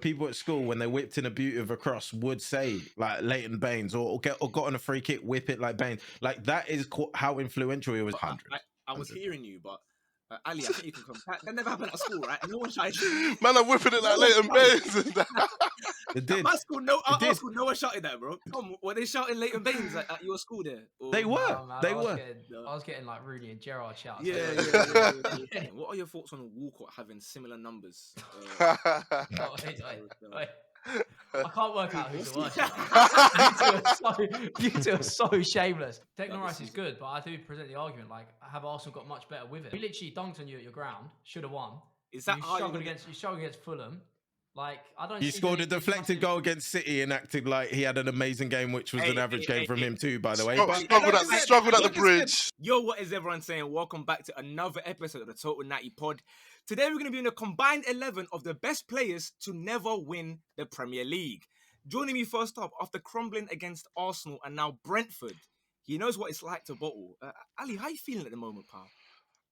people at school, when they whipped in a beauty of a cross, would say like Leighton Baines or got on a free kick, whip it like Baines. Like that is how influential he was. 100. I was hearing you, but Ali, I think you can come. That never happened at school, right? No one shouted. Man, I'm whipping it like Leighton Baines. It did. My school, our school, no one shouted that, bro. Tom, were they shouting Leighton Baines at your school there? Or... They were. Man, they I were. I was getting like Rooney and Gerrard shouts. Yeah. What are your thoughts on Walcott having similar numbers? Wait. I can't work out who's the worst. You two are so shameless. Declan Rice is good, but I do present the argument, like, have Arsenal got much better with it? We literally dunked on you at your ground, should have won. Is that you struggled against Fulham? Like, I don't. You scored a deflected goal against City and acted like he had an amazing game, which was an average game from him too, by the way. Struggled at the bridge. Yo, what is everyone saying? Welcome back to another episode of the Total 90 Pod. Today we're going to be in a combined 11 of the best players to never win the Premier League. Joining me first up, after crumbling against Arsenal and now Brentford, he knows what it's like to bottle. Ali, how you feeling at the moment, pal?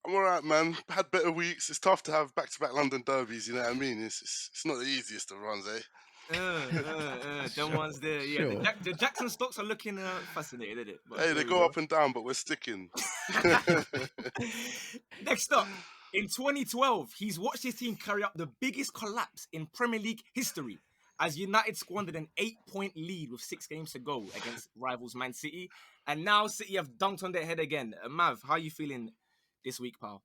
I'm all right, man. Had better weeks. It's tough to have back-to-back London derbies, you know what I mean? It's not the easiest of runs, eh? Them ones there, yeah. Sure. The Jackson stocks are looking fascinated, isn't it? But hey, they go up and down, but we're sticking. Next up, in 2012, he's watched his team carry out the biggest collapse in Premier League history as United squandered an 8-point lead with 6 games to go against rivals Man City. And now City have dunked on their head again. Mav, how are you feeling this week, pal?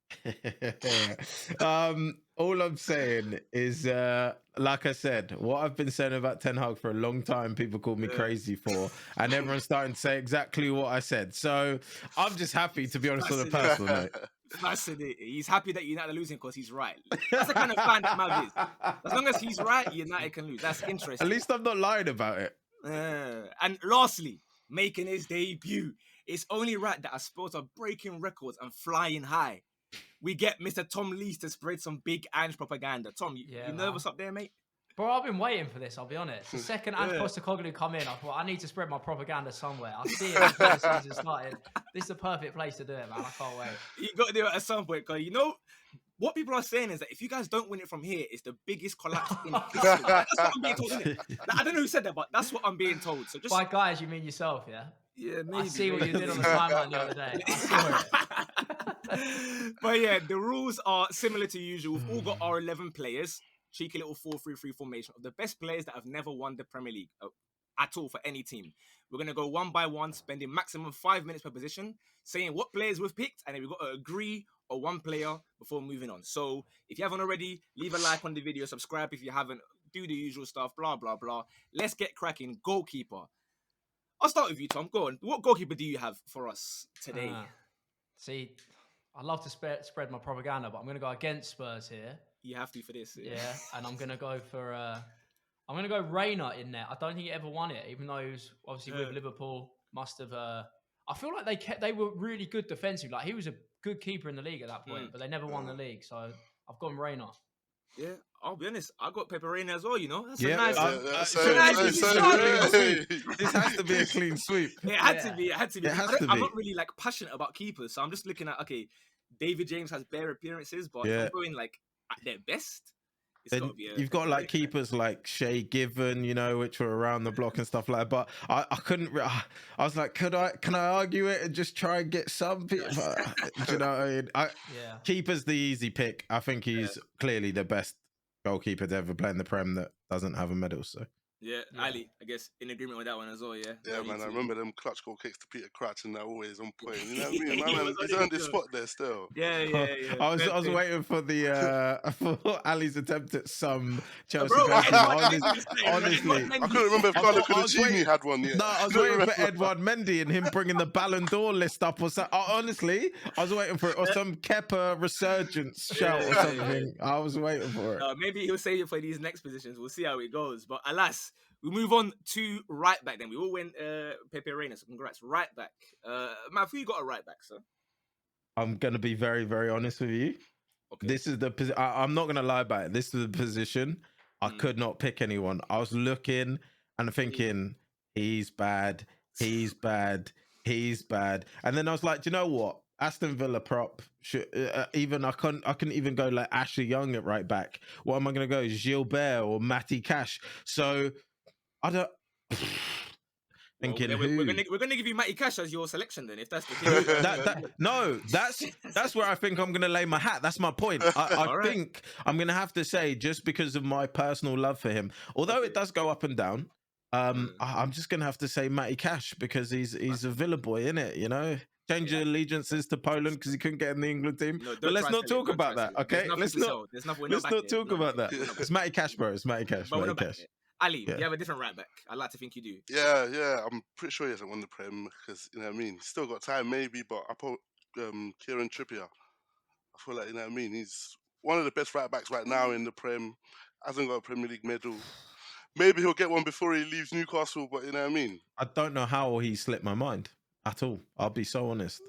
All I'm saying is, like I said, what I've been saying about Ten Hag for a long time, people called me crazy for, and everyone's starting to say exactly what I said. So I'm just happy, to be honest, on a personal note. Fascinating. He's happy that United are losing because he's right. That's the kind of fan that Mav is. As long as he's right, United can lose. That's interesting. At least I'm not lying about it. And lastly, making his debut, it's only right that our Spurs are breaking records and flying high. We get Mr. Tom Lees to spread some big Ange propaganda. Tom, you nervous up there, mate? Bro, I've been waiting for this, I'll be honest. The second Ange Postecoglou come in, I thought, I need to spread my propaganda somewhere. I see it before the season started. This is the perfect place to do it, man. I can't wait. You got to do it at some point, because you know, what people are saying is that if you guys don't win it from here, it's the biggest collapse in history. That's what I'm being told, isn't it? I don't know who said that, but that's what I'm being told. So just by guys, you mean yourself, yeah? Yeah, maybe. I see what you did on the timeline the other day. I saw it. But yeah, the rules are similar to usual. We've all got our 11 players. Cheeky little 4-3-3 formation of the best players that have never won the Premier League at all for any team. We're going to go one by one, spending maximum 5 minutes per position, saying what players we've picked, and then we've got to agree on one player before moving on. So if you haven't already, leave a like on the video, subscribe if you haven't, do the usual stuff, blah, blah, blah. Let's get cracking. Goalkeeper. I'll start with you, Tom. Go on. What goalkeeper do you have for us today? See, I love to spread my propaganda, but I'm going to go against Spurs here. You have to for this. Yeah, and I'm going to go for... I'm going to go Reina in there. I don't think he ever won it, even though he was obviously with Liverpool. Must have... I feel like they were really good defensively. Like, he was a good keeper in the league at that point, but they never won the league. So I've gone Reina. Yeah, I'll be honest. I got Pepe Reina as well, you know? That's a nice... This has to be a clean sweep. It had to be. I'm not really, like, passionate about keepers, so I'm just looking at, okay, David James has bare appearances, but if I'm going, like, at their best... Then you've got like keepers like Shea Given, you know, which were around the block and stuff like that. But I couldn't. I was like, can I argue it and just try and get some people? Do you know what I mean? Keeper's the easy pick. I think he's clearly the best goalkeeper to ever play in the Prem that doesn't have a medal. So. Yeah, Ali, I guess in agreement with that one as well, yeah? Yeah, man, I remember them clutch goal kicks to Peter Crouch and they're always on point. You know what I mean? My man, he's earned his spot there still. Yeah. I was waiting for the for Ali's attempt at some Chelsea honestly. I couldn't remember if Carlo Cudicini had one yet. No, I was waiting for Edouard Mendy and him bringing the Ballon d'Or list up or something. Honestly, I was waiting for it. Or some Kepa resurgence shout or something. I was waiting for it. Maybe he'll save it for these next positions. We'll see how it goes. But alas, we move on to right back then. We all went Pepe Reina, so congrats. Right back. Matt, who you got a right back, sir? I'm going to be very, very honest with you. Okay. This is the position. I'm not going to lie about it. This is the position. I could not pick anyone. I was looking and thinking, he's bad. And then I was like, do you know what? Aston Villa prop. Even I couldn't even go like Ashley Young at right back. What am I going to go? Gilbert or Matty Cash? So I don't. Well, Thinking then who? we're gonna give you Matty Cash as your selection then, if that's the case. That's where I think I'm gonna lay my hat. That's my point. I All right. think I'm gonna have to say, just because of my personal love for him, although it does go up and down, I'm just gonna have to say Matty Cash, because he's a Villa boy, innit? You know, change your allegiances to Poland because he couldn't get in the England team. No, But let's not talk about that, okay? Let's not talk about that. It's Matty Cash, bro. It's Matty Cash. But we're Matty not back Cash. there. Ali, Yeah. you have a different right back. I'd like to think you do. Yeah. I'm pretty sure he hasn't won the Prem because, you know what I mean? Still got time, maybe, but I put Kieran Trippier. I feel like, you know what I mean? He's one of the best right backs right now in the Prem. Hasn't got a Premier League medal. Maybe he'll get one before he leaves Newcastle, but you know what I mean? I don't know how he slipped my mind at all. I'll be so honest.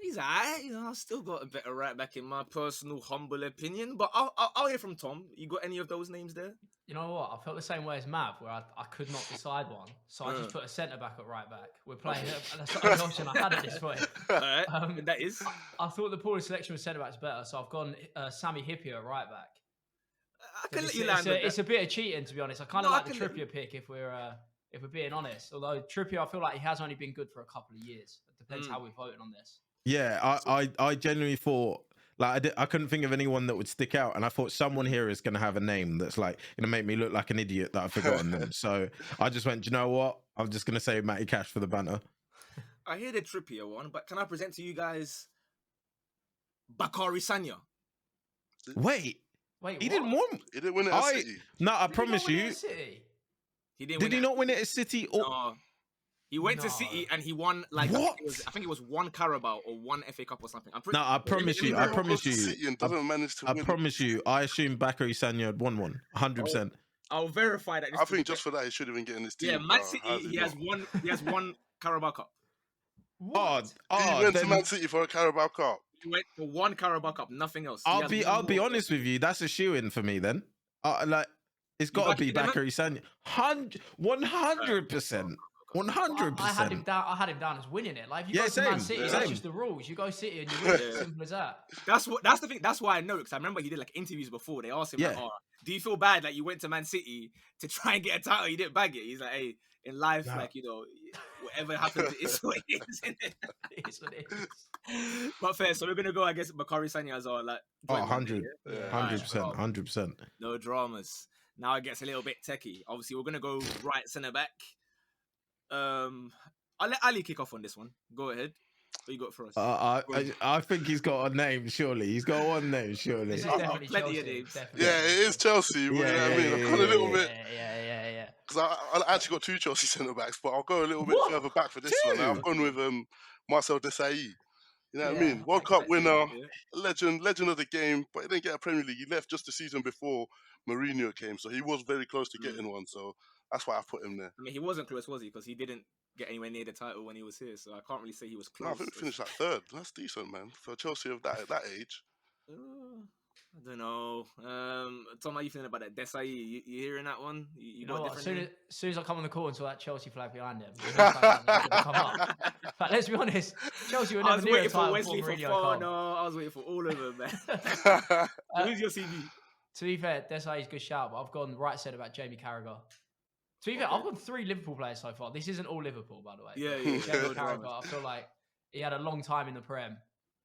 He's alright. You know, I've still got a better right back in my personal humble opinion. But I'll hear from Tom. You got any of those names there? You know what? I felt the same way as Mav, where I could not decide one, so I just put a centre back at right back. We're playing. That's the only option I had at this point. Alright, and that is. I thought the Polish selection with centre backs better, so I've gone Sammy Hippier at right back. I can let you It's, land with it's that. a bit of cheating, to be honest. I kind No, of I like the can let Trippier pick if we're being honest. Although Trippier, I feel like he has only been good for a couple of years. It depends how we're voting on this. Yeah, I genuinely thought, like, I couldn't think of anyone that would stick out, and I thought someone here is going to have a name that's like going to make me look like an idiot that I've forgotten them. So I just went, do you know what? I'm just going to say Matty Cash for the banter. I hear the Trippier one, but can I present to you guys Bakary Sagna? Wait, Wait, he what? didn't win. He didn't win it at City. No, I Did he not promise win it you. at City? He didn't. Did he not win it at City? Or No. He went to No. City and he won like What? I think it was one Carabao or one FA Cup or something. I'm pretty. No, I promise you. I Never promise goes to you. City and doesn't manage to I win. promise you. I assume Bakary Sagna had won one, 100%. I'll verify that. I think just for that, he should have been getting his team. yeah, Man bro. City. How's He has not? one. He has one Carabao Cup. What? He went to then Man City for a Carabao Cup. He went for one Carabao Cup, nothing else. He I'll has be one more. honest with you. That's a shoe in for me then. Like, it's got to back be him in, man? Bakary Sagna. 100%. 100%. I had him down. I had him down as winning it. Like if you Yeah, go to Man same, City, same. that's just the rules. You go City and you win. Yeah. Simple as that. That's the thing. That's why I know, because I remember he did like interviews before. They asked him, like, Yeah. "Oh, do you feel bad like you went to Man City to try and get a title? You didn't bag it." He's like, "Hey, in life, Nah. like, you know, whatever happens, it's what it is." innit?" It's what it is. But fair. So we're gonna go, I guess, Bakary Sagna as our like. Oh, joint one, 100. yeah? Yeah. 100%. 100%. No dramas. Now it gets a little bit techie. Obviously, we're gonna go right centre back. I'll let Ali kick off on this one. Go ahead. What you got for us? I think he's got a name, surely. He's got one name, surely. This is Oh, definitely plenty of Chelsea. names. Definitely. Yeah, it is Chelsea. But you know what I mean? I've gone a little bit Yeah. because I actually got two Chelsea centre backs, but I'll go a little bit What? further back for this one. I've gone with Marcel Desailly. You know what I Yeah, mean? World I Cup expected winner, Yeah. legend of the game, but he didn't get a Premier League. He left just the season before Mourinho came, so he was very close to getting one. So that's why I put him there. I mean, he wasn't close, was he? Because he didn't get anywhere near the title when he was here. So I can't really say he was No, close. I think we finished like third. That's decent, man, for Chelsea of that age. I don't know. Tom, how you feeling about that? Desai, you hearing that one? You know got a what? different name? As soon as I come on the call and saw that Chelsea flag behind him, the next time that's gonna come up. But let's be honest, Chelsea were I never was near a waiting for title Wesley before for Mourinho came. no, I was waiting for all of them, man. Who's your CV? To be fair, Desai's a good shout, but I've gone right centre back Jamie Carragher. To be fair, I've got 3 Liverpool players so far. This isn't all Liverpool, by the way. Yeah, but yeah. Jamie No Carragher, dramas. I feel like he had a long time in the Prem.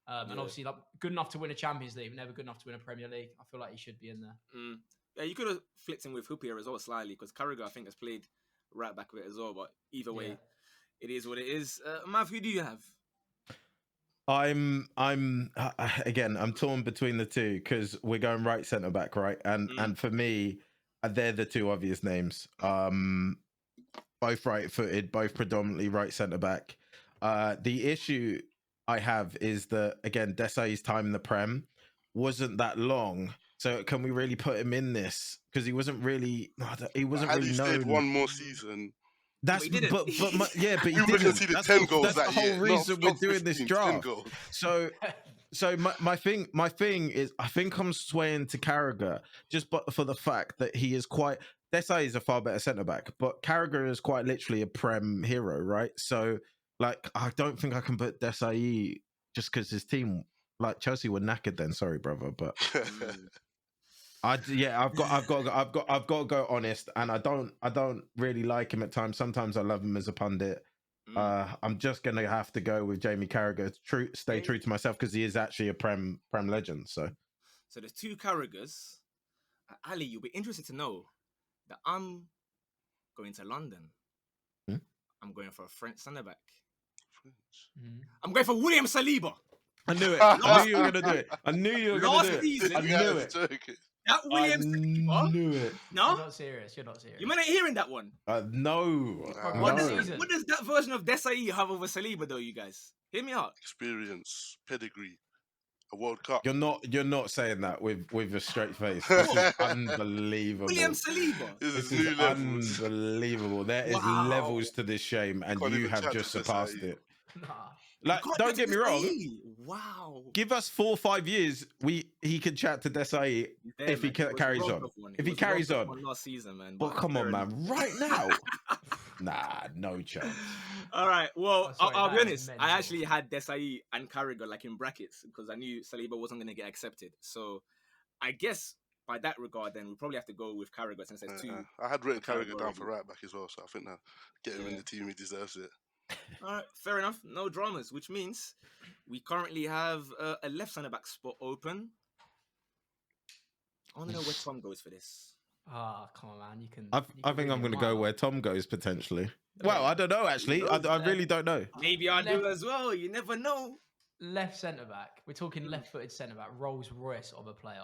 And Yeah. obviously, like, good enough to win a Champions League, never good enough to win a Premier League. I feel like he should be in there. Yeah, you could have flicked him with Hoopier as well slightly, because Carragher, I think, has played right back with it as well. But either way, Yeah. it is what it is. Mav, who do you have? I'm again, I'm torn between the two because we're going right centre back, right? And for me, they're the two obvious names. Both right-footed, both predominantly right centre back. The issue I have is that, again, Desai's time in the Prem wasn't that long. So can we really put him in this? Because he wasn't really Had he stayed known. one more season, That's But he but didn't. but he we would have didn't. conceded 10 goals That's that the year. whole reason not we're doing this 15, 10 draft. goals. So my thing is, I think I'm swaying to Carragher just for the fact that he is quite. Desai is a far better centre back, but Carragher is quite literally a Prem hero, right? So like, I don't think I can put Desai just because his team, like Chelsea, were knackered then. Sorry, brother, but Mm. I've got to go honest, and I don't really like him at times. Sometimes I love him as a pundit. I'm just gonna have to go with Jamie Carragher. Stay true to myself because he is actually a Prem legend. So there's 2 Carragers. Ali, you'll be interested to know that I'm going to London. Hmm? I'm going for a French centre back. Mhm. I'm going for William Saliba. I knew it. I knew you were gonna do it. I knew you were gonna Last do it. season, I knew it. Joking. That I William Saliba. knew it. No, You're not serious. You're not serious. you might not hearing that one. No. Bro, What one does, season. what does that version of Desai have over Saliba, though, you guys? Hear me out. Experience, pedigree, a World Cup. You're not saying that with a straight face. This is unbelievable. William Saliba. This This is is new levels. unbelievable. There is Wow. levels to this shame, and Can't you even have chat just to Desai. surpassed it. Nah. Like, Can't don't touch get me wrong. Desai. Wow. Give us 4 or 5 years, he could chat to Desai There, if he man. It was carries robbed on. of one. If It he was carries robbed of on. one last season, man. But come fair on, enough. man. Right now. Nah, no chance. All right. Well, Oh, sorry, I'll be that is honest. I mental. actually had Desai and Carragher like in brackets because I knew Saliba wasn't going to get accepted. So I guess by that regard, then we probably have to go with Carragher since there's 2. I had written Carragher Carragher down for right back as well, so I think that get him in Yeah. the team, he deserves it. All right, fair enough. No dramas, which means we currently have a left centre back spot open. I want to know where Tom goes for this. Ah, come on, man. You can. I you think can read I'm your going to go mind. where Tom goes potentially. Well, I don't know, actually. I really don't know. Maybe I do Left- as well. You never know. Left centre back. We're talking left-footed centre back, Rolls Royce of a player.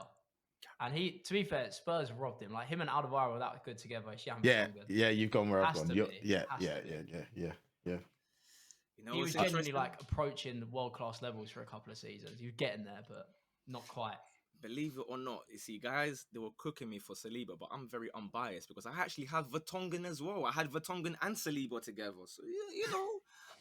And he, to be fair, Spurs robbed him. Like him and Alderweireld were that good together. Yeah, you've gone where I've Has gone. to You're, be. yeah, Has yeah, to be. yeah. You know, He was it's genuinely interesting. like approaching the world-class levels for a couple of seasons. He was getting there, but not quite. Believe it or not, you see, guys, they were cooking me for Saliba, but I'm very unbiased because I actually have Vertonghen as well. I had Vertonghen and Saliba together. So, you know,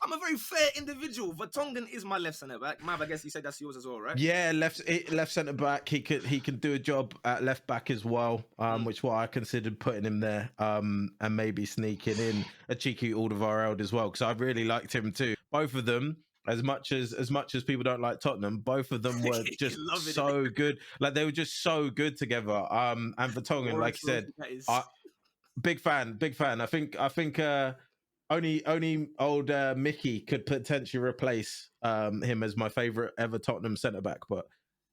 I'm a very fair individual. Vertonghen is my left centre back. Mav, I guess you said that's yours as well, right? Yeah, left centre back. He can do a job at left back as well, which why I considered putting him there, and maybe sneaking in a cheeky Alderweireld as well because I really liked him too. Both of them, as much as people don't like Tottenham, both of them were just Loving it. so good. Like they were just so good together. And Vertonghen, Warren like you said, Trophy, that is. big fan. I think only old Mickey could potentially replace him as my favorite ever Tottenham centre back, but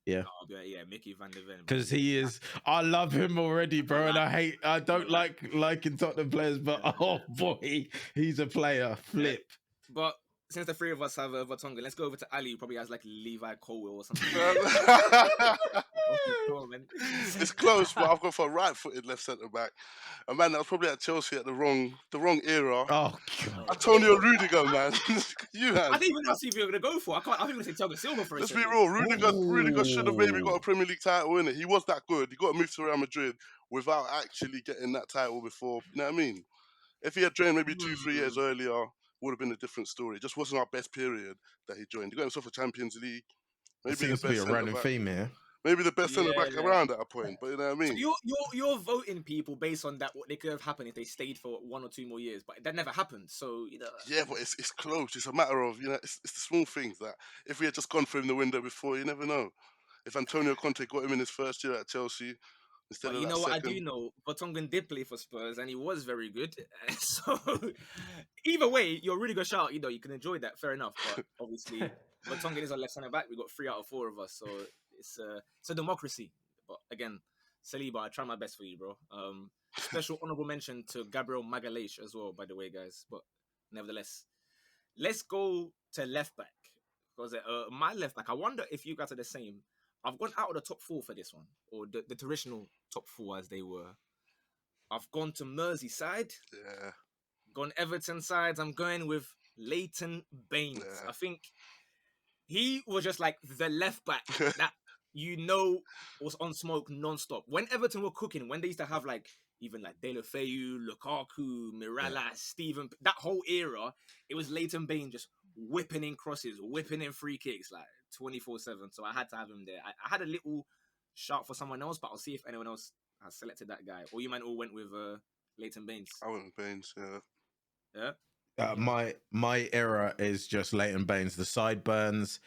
yeah, Oh, yeah, Mickey van der Ven. because he is. I love him already, bro, and I don't like liking Tottenham players, but oh boy, he's a player. Flip. But since the 3 of us have Vertonghen, let's go over to Ali, who probably has like Levi Colwell or something. It's close, but I've gone for a right-footed left centre back. A man that was probably at Chelsea at the wrong era. Oh god. Antonio Rudiger, man. You I man. didn't even know what CV you were going to go for. I think I'm going to say Thiago Silva for a Let's be second. real. Rudiger should have maybe got Ooh. a Premier League title in it. He was that good. He got moved to Real Madrid without actually getting that title before. You know what I mean? If he had joined maybe 2-3 years earlier, would have been a different story. It just wasn't our best period that he joined. He got himself a Champions League. It Maybe the seems to be best a running centre-back. theme here. Maybe the best centre back Yeah. around at a point. But you know what I So mean? you're voting people based on that what they could have happened if they stayed for 1 or 2 more years, but that never happened. So you know, Yeah, but it's close. It's a matter of, it's the small things that if we had just gone for him the window before, you never know. If Antonio Conte got him in his first year at Chelsea instead but of you that know what I second. do know? Vertonghen did play for Spurs and he was very good. So either way, you're a really good shout. You know, you can enjoy that. Fair enough. But obviously, Vertonghen is our left centre back. We got 3 out of 4 of us, so it's a democracy. But again, Saliba, I try my best for you, bro. Special honorable mention to Gabriel Magalhaes as well, by the way, guys. But nevertheless, let's go to left back because my left back. I wonder if you guys are the same. I've gone out of the top 4 for this one, or the traditional top 4 as they were. I've gone to Merseyside, Yeah. gone Everton sides. I'm going with Leighton Baines. Yeah. I think he was just like the left back that was on smoke non-stop. When Everton were cooking, when they used to have like even like Deulofeu, Lukaku, Mirallas, Steven, that whole era, it was Leighton Baines just whipping in crosses, whipping in free kicks like 24/7. So I had to have him there. I had a little shout for someone else, but I'll see if anyone else has selected that guy. Or you might all went with Leighton Baines. I went with Baines, yeah. Yeah. My era is just Leighton Baines, the sideburns,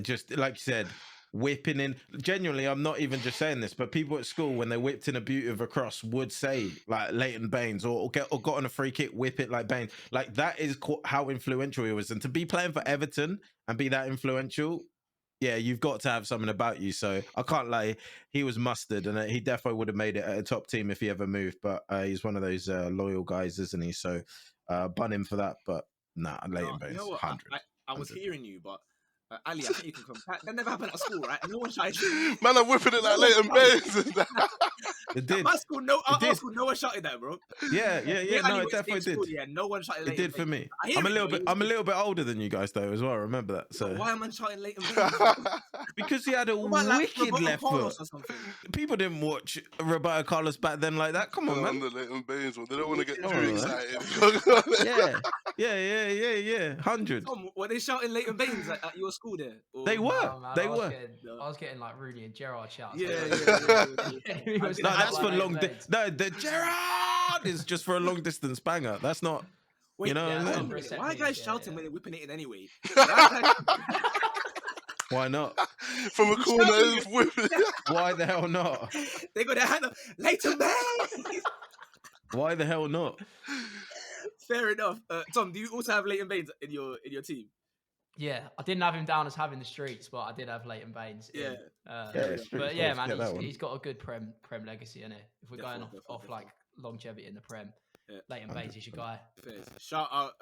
just like you said, whipping in. Genuinely, I'm not even just saying this, but people at school when they whipped in a beauty of a cross would say like Leighton Baines, or got on a free kick, whip it like Baines. Like that is how influential he was, and to be playing for Everton and be that influential. Yeah, you've got to have something about you. So I can't lie, he was mustard, and he definitely would have made it at a top team if he ever moved. But he's one of those loyal guys, isn't he? So bun him for that. But nah, Leighton You Baines, know what? 100. I was hearing you, but Ali, I think you can come. That never happened at school, right? No one shouted. Man, I'm whipping it like Leighton Baines. It did. At school, no one shouted that, bro. Yeah. No, Ali it went to definitely same school, did. Yeah, no one shouted. It did for me. I hear I'm a it, little though. bit. I'm a little bit older than you guys though, as well. Remember that. So Why am I shouting Leighton Baines? because he had a What about, like, wicked Roberto left Carlos foot. or something? People didn't watch Roberto Carlos back then like that. Come on, man. The Leighton Baines one. They don't want to get Come too on, excited. Yeah. 100. Tom, were they shouting Leighton Baines at your school there? Or... They were. No, man, They I was were. Getting, I was getting like Rudy and Gerard shouts. Yeah. No, No, that's for long. No, the Gerard is just for a long distance banger. That's not. Wait, you know yeah, what I'm why are guys shouting when they're whipping it in anyway? Why not? From a corner, it's whipping it. Why the hell not? They got their hand up. Leighton Baines. Why the hell not? Fair enough. Tom, do you also have Leighton Baines in your team? Yeah, I didn't have him down as having the streets, but I did have Leighton Baines. Yeah. But yeah, man, he's got a good Prem legacy, innit? If we're going off like longevity in the Prem, Leighton Baines is your guy. Shout out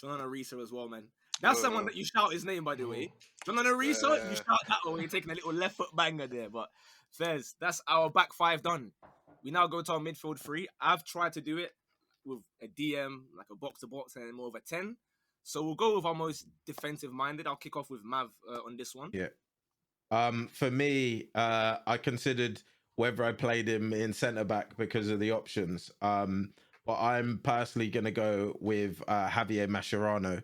John Arisa as well, man. That's someone that you shout his name, by the way. John Arisa, you shout that one when you're taking a little left foot banger there. But Fez, that's our back five done. We now go to our midfield three. I've tried to do it with a DM, like a box to box, and more of a 10. So we'll go with our most defensive minded. I'll kick off with Mav on this one. Yeah. For me, I considered whether I played him in centre back because of the options. But I'm personally going to go with Javier Mascherano.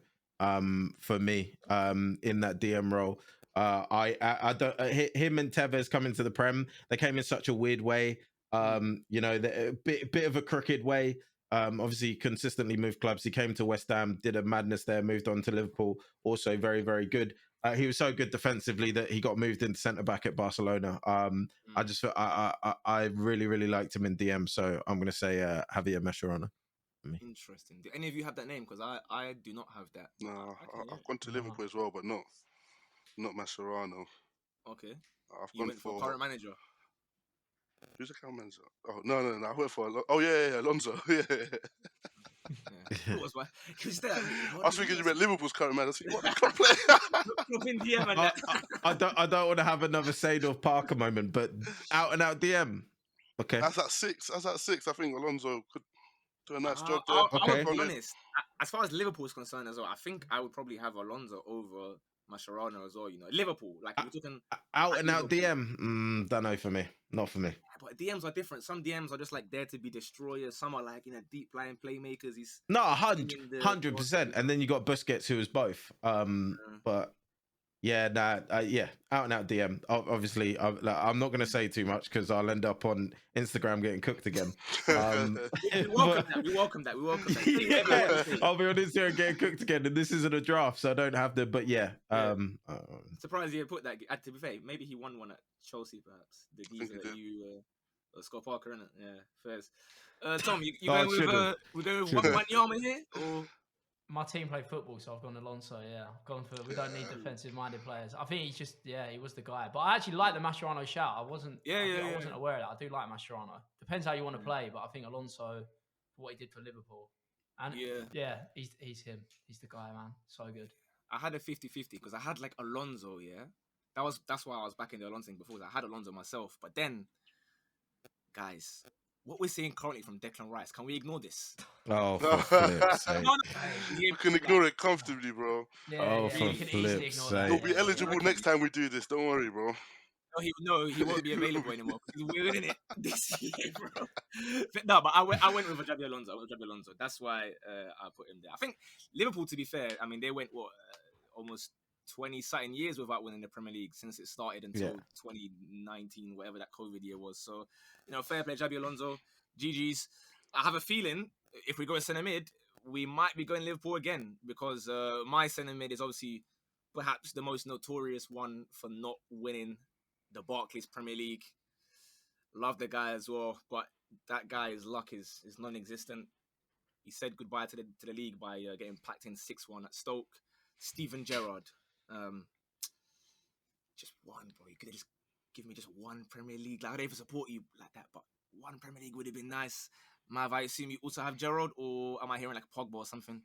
For me, in that DM role, I don't. Him and Tevez coming to the Prem. They came in such a weird way. A bit of a crooked way. Obviously consistently moved clubs. He came to West Ham, did a madness there, moved on to Liverpool. Also very, very good. He was so good defensively that he got moved into centre back at Barcelona. I just I really, really liked him in DM. So I'm going to say Javier Mascherano. Interesting. Do any of you have that name? Because I do not have that. No, I've gone to Liverpool as well, but not Mascherano. Okay. I've gone for current manager. Who's the current manager? Oh no! I went for Alonso. Yeah. What was my? I was thinking you meant Liverpool's current manager. What the I don't want to have another Seydorf Parker moment, but out and out DM. Okay. That's at 6. I think Alonso could do a nice job there. I'll be honest. As far as Liverpool is concerned as well, I think I would probably have Alonso over Mascherano as well. You know, Liverpool, like we're talking out and out DM. Don't know for me. Not for me. But DMs are different. Some DMs are just like there to be destroyers. Some are like deep lying playmakers. He's 100%. And then you got Busquets, who is both. But yeah, out and out DM. Obviously, I'm not going to say too much because I'll end up on Instagram getting cooked again. We welcome that. Yeah, I'll be on Instagram getting cooked again, and this isn't a draft, so I don't have to. But yeah. Surprised you put that. To be fair, maybe he won one at Chelsea, perhaps. The geezer that you, Scott Parker, innit? Yeah, fairs. Tom, you going with Wanyama here, or? My team played football, so I've gone Alonso. Yeah, I've gone for. We don't need defensive-minded players. I think he's just, he was the guy. But I actually like the Mascherano shout. I wasn't aware of that. I do like Mascherano. Depends how you want to play, but I think Alonso, for what he did for Liverpool, and he's him. He's the guy, man. So good. I had a 50-50 because I had like Alonso. Yeah, that's why I was backing the Alonso thing before. I had Alonso myself, but then, guys, what we're seeing currently from Declan Rice, can we ignore this? Oh, for flip's sake. You can ignore it comfortably, bro. Yeah, for flip's sake. He'll be eligible next time we do this. Don't worry, bro. He won't be available anymore because we're winning it this year, bro. No, but I went with Javi Alonso. That's why I put him there. I think Liverpool, to be fair, I mean, they went almost 20-something years without winning the Premier League since it started until 2019, whatever that COVID year was. So, fair play, Javi Alonso. GG's. I have a feeling if we go centre mid, we might be going Liverpool again because my centre mid is obviously perhaps the most notorious one for not winning the Barclays Premier League. Love the guy as well, but that guy's luck is non-existent. He said goodbye to the league by getting packed in 6-1 at Stoke. Steven Gerrard. Just one, bro. You could have just give me just one Premier League. Like, I don't even support you like that, but one Premier League would have been nice. Mav, I assume you also have Gerrard, or am I hearing like Pogba or something?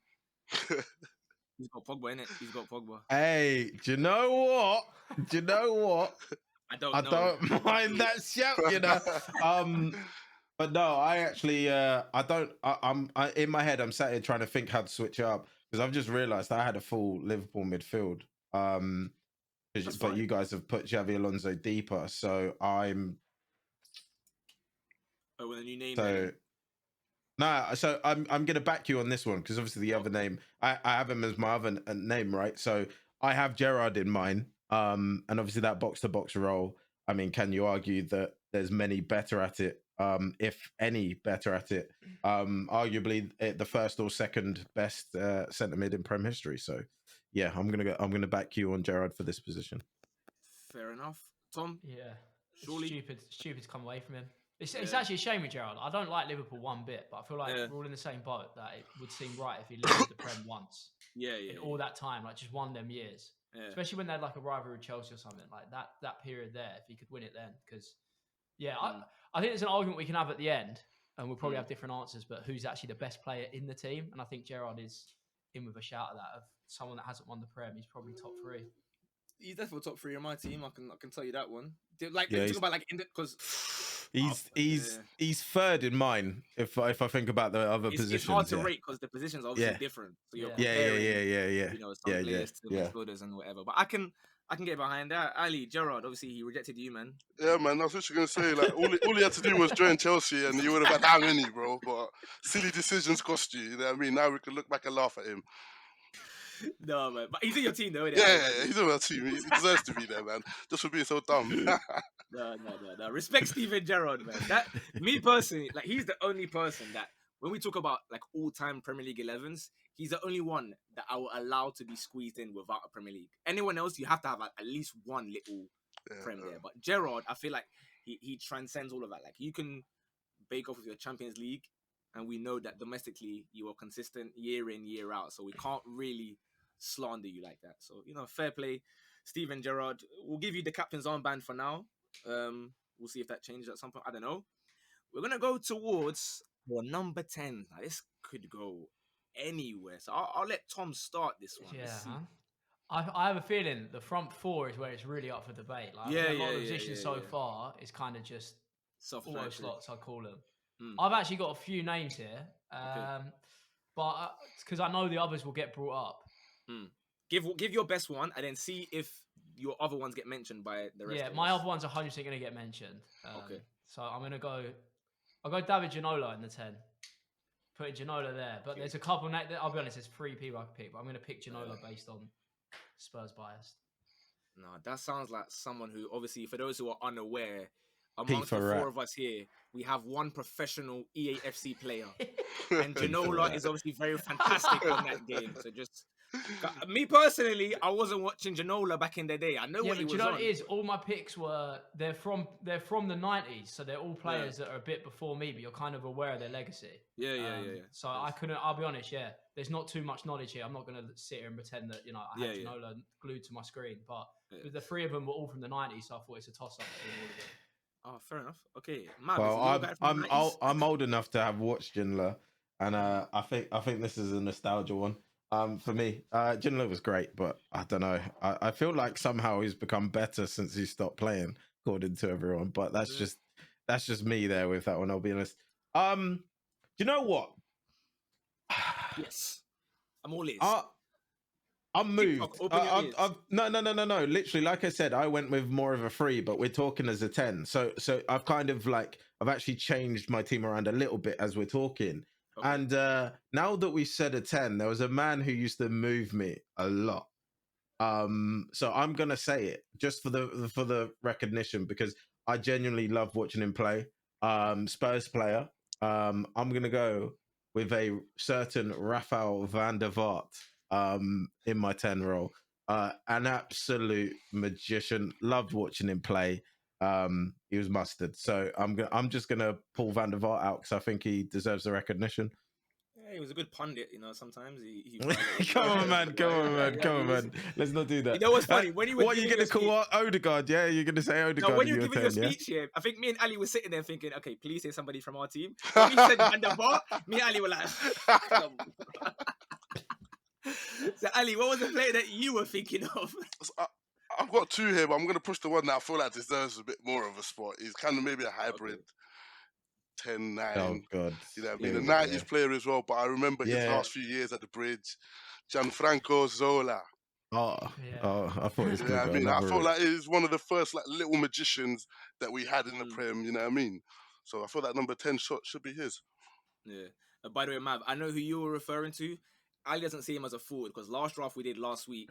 He's got Pogba, innit? He's got Pogba. Hey, do you know what? I don't I know. don't mind that shout, you know. But no, I actually, I'm in my head. I'm sat here trying to think how to switch it up because I've just realised I had a full Liverpool midfield. But you guys have put Xavi Alonso deeper, so I'm. Oh, well, then you named so. it. Nah, so I'm gonna back you on this one because obviously the other name I have him as my other name, right? So I have Gerrard in mind, and obviously that box to box role. I mean, can you argue that there's many better at it? If any better at it, arguably the first or second best centre mid in Prem history. So yeah, I'm gonna back you on Gerrard for this position. Fair enough, Tom. Yeah, Surely. stupid to come away from him. It's actually a shame with Gerrard. I don't like Liverpool one bit, but I feel like we're all in the same boat that it would seem right if he lifted the Prem once. In all that time, like just one them years. Yeah. Especially when they had like a rivalry with Chelsea or something like that period there, if he could win it then. Because I think there's an argument we can have at the end, and we'll probably have different answers, but who's actually the best player in the team? And I think Gerrard is in with a shout of that, of someone that hasn't won the Prem. He's probably top 3. He's definitely top 3 in my team. I can tell you that one. Like, talk about like because he's third in mine. If I think about the other positions, it's hard to rate because the positions are obviously different. So you're comparing, you know, some players to midfielders and whatever. But I can get behind that. Ali, Gerrard, obviously he rejected you, man. Yeah, man. I was literally gonna say, like, all he had to do was join Chelsea, and you would have had how many, bro? But silly decisions cost you. You know what I mean? Now we can look back and laugh at him. No, man. But he's in your team, though, isn't Yeah, he's in our team. He deserves to be there, man. Just for being so dumb. No. Respect Steven Gerrard, man. That, me personally, like, he's the only person that, when we talk about, like, all-time Premier League 11s, he's the only one that I will allow to be squeezed in without a Premier League. Anyone else, you have to have like, at least one little Prem there. But Gerrard, I feel like he transcends all of that. Like, you can bake off with your Champions League, and we know that domestically you are consistent year in, year out. So we can't really slander you like that. So, you know, fair play. Steven Gerrard, we'll give you the captain's armband for now. We'll see if that changes at some point. I don't know. We're going to go towards number 10. Now, this could go anywhere. So I'll let Tom start this one. Yeah, man. I have a feeling the front 4 is where it's really up for debate. Like, a lot of the positions so far is kind of just auto slots, I call them. I've actually got a few names here, but because I know the others will get brought up. Give your best one, and then see if your other ones get mentioned by the rest. Yeah, my other ones are 100% going to get mentioned. So I'm going to go. I'll go David Ginola in the 10. Putting Ginola there, but there's a couple. I'll be honest, there's 3 people I could pick, but I'm going to pick Ginola based on Spurs bias. No, that sounds like someone who, obviously, for those who are unaware, amongst the 4 of us here, we have one professional EAFC player, and Ginola is obviously very fantastic on that game. So just. Me personally, I wasn't watching Ginola back in the day. I know what he was on. What it is? All my picks they're from the 90s, so they're all players that are a bit before me, but you're kind of aware of their legacy. Yeah. So I'll be honest, there's not too much knowledge here. I'm not going to sit here and pretend that, you know, I had Ginola glued to my screen, but the 3 of them were all from the 90s, so I thought it's a toss-up between all of them. Oh, fair enough. Okay. Well, I'm old enough to have watched Ginola, and I think this is a nostalgia one. For me, Ginola was great, but I don't know. I feel like somehow he's become better since he stopped playing, according to everyone. But that's just me there with that one. I'll be honest. Do you know what? Yes, I'm all ears. I'm moved. No. Literally, like I said, I went with more of a 3, but we're talking as a 10. So I've kind of I've actually changed my team around a little bit as we're talking. Okay. And now that we said a 10, there was a man who used to move me a lot. So I'm gonna say it just for the recognition, because I genuinely love watching him play. Spurs player. I'm gonna go with a certain Rafael van der Vaart in my 10 role. An absolute magician. Loved watching him play. He was mustard. So I'm just gonna pull Van der Vaart out because I think he deserves the recognition. Yeah, he was a good pundit, you know. Sometimes he Come on, man. Come on, man. Yeah, Come he on, was- man. Let's not do that. You know what's funny? When you were what are you giving gonna your call Odegaard? Yeah, you're gonna say Odegaard. No, when you in were your giving your 10, yeah? speech here, I think me and Ali were sitting there thinking, okay, please say somebody from our team. When he said Van der Vaart, me and Ali were like, come on. So Ali, what was the player that you were thinking of? So I've got two here, but I'm going to push the one that I feel like deserves a bit more of a spot. He's kind of maybe a hybrid 10, 9. Oh god. You know what I mean? Here A we go, 90s player as well, but I remember his Yeah. last few years at the bridge. Gianfranco Zola. Oh, I thought it was You gonna know what go I mean? I another felt route. like it was one of the first like little magicians that we had in the Prem, you know what I mean? So I feel that number 10 shot should be his. Yeah. By the way, Mav, I know who you were referring to. Ali doesn't see him as a forward because last draft we did last week,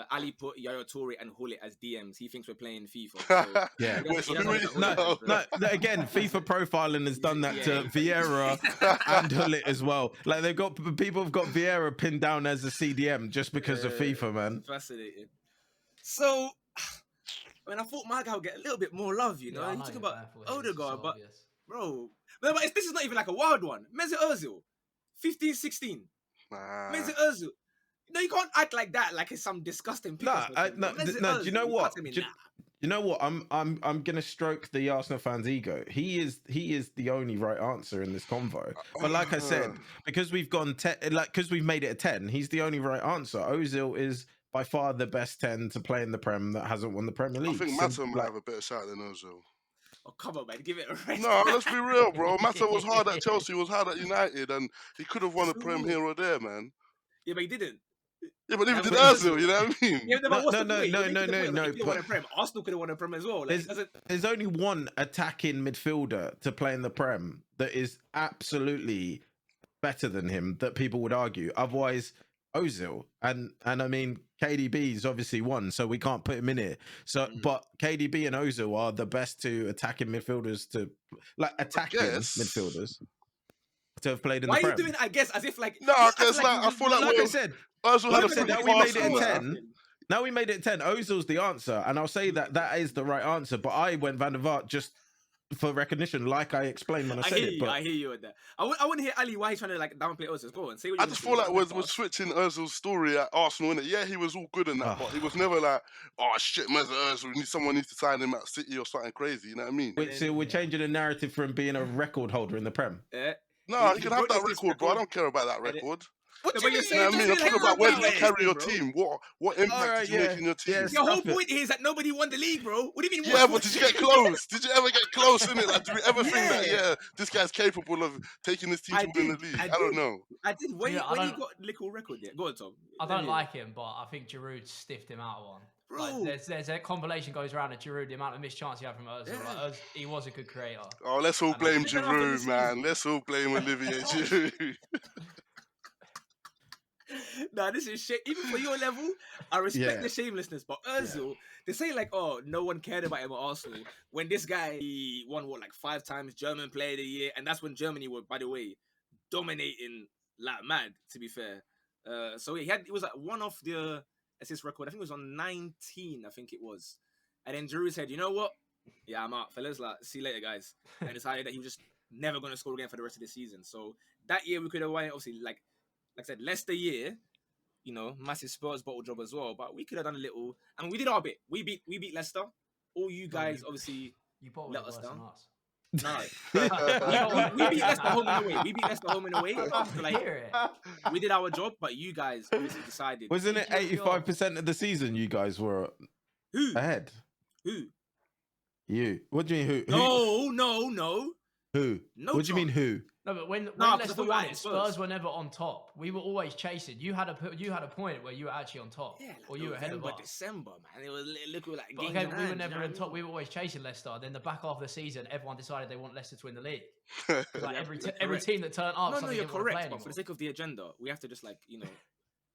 Ali put Yaya Toure and Hullet as DMs. He thinks we're playing FIFA. So Yeah. he Wait, doesn't so who look is- at Hullet no. as the- No, again, FIFA profiling has done that to Yeah. Vieira and Hullet as well. Like they've got people have got Vieira pinned down as a CDM just because of FIFA, man. Fascinating. So, I mean, I thought my guy would get a little bit more love, you know? I You know talk you're about going for him, it's just Odegaard, so but obvious. bro, this is not even like a wild one. Mesut Ozil, 15, 16. Nah. Mesut Ozil. No, you can't act like that, like it's some disgusting pick. No, do you know what? Nah. You know what? I'm gonna stroke the Arsenal fans' ego. He is the only right answer in this convo. But like I said, because we've gone because we've made it a 10, he's the only right answer. Ozil is by far the best 10 to play in the Prem that hasn't won the Premier I League. think Mata might have a better shot than Ozil. Oh, come on, man. Give it a rest. No, let's be real, bro. Mata was hard at Chelsea, was hard at United, and he could have won a Prem here or there, man. Yeah, but he didn't. Yeah, but neither did Ozil. Ozil, you know what I mean? Yeah, but what's the point? No. He could have won But a Prem. Arsenal could have won a Prem as well. Like, there's only one attacking midfielder to play in the Prem that is absolutely better than him that people would argue. Otherwise, Ozil and I mean KDB's obviously one, so we can't put him in it. So, but KDB and Ozil are the best two attacking midfielders to midfielders to have played in Why the Prem. are you doing? I guess as if like No, because I feel like I said, Ozil had a said, pretty now we made fast it in one. 10. Now we made it 10. Ozil's the answer, and I'll say that is the right answer. But I went Van der Vaart just for recognition, like I explained when I said it. But I hear you with that. I wouldn't hear Ali why he's trying to like downplay Ozil. Go on, say what you I just feel like we're switching Ozil's story at Arsenal, innit? Yeah, he was all good in that, but he was never like, oh shit, Mesut Ozil, someone needs to sign him at City or something crazy, you know what I mean? We're changing the narrative from being a record holder in the Prem. No, he can have that record, bro. I don't care about that record. What do you mean? You know what I mean? I'm talking about where do you carry your team? What impact did you make in your team? The whole point here is that nobody won the league, bro. What do you mean? Yeah, but did you get close? Did you ever get close in it? Like, do we ever think that this guy's capable of taking this team to win the league? I don't know. I did. When he got little record, go on, Tom. I don't like him, but I think Giroud stiffed him out of one. Bro. Like, there's a compilation goes around at Giroud, the amount of missed chance he had from Ozil. Like, he was a good creator. Oh, let's all blame Giroud, man. Let's all blame Olivier Giroud. Nah, this is shit. Even for your level, I respect the shamelessness. But Ozil, they say like, oh, no one cared about him at Arsenal. When this guy, he won like 5 times German Player of the Year, and that's when Germany were, by the way, dominating like mad. To be fair, so he was like one of the assist record. I think it was on 19. I think it was, and then Giroud said, you know what? Yeah, I'm out, fellas. Like, see you later, guys. And decided that he was just never going to score again for the rest of the season. So that year we could have won. Obviously, like I said, Leicester year, you know, massive Spurs bottle job as well. But we could have done a little, and we did our bit. We beat Leicester. All you guys obviously let us down. No, we beat Leicester home and away. We beat Leicester home and away. So, like, we did our job, but you guys obviously decided. Wasn't it 85% of the season you guys were ahead? Who? You. What do you mean who? No. Who? No. What do you mean who? No, but when No, Leicester won it, Spurs were never on top. We were always chasing. You had a point where you were actually on top, like or you were ahead of us. December, man. It was look like but games. okay, in we were hand, never you know on top. what We were always chasing Leicester. Then the back half of the season, everyone decided they want Leicester to win the league. I Like mean? every team that turned up, No, you're didn't want to play correct. But anymore. for the sake of the agenda, we have to just like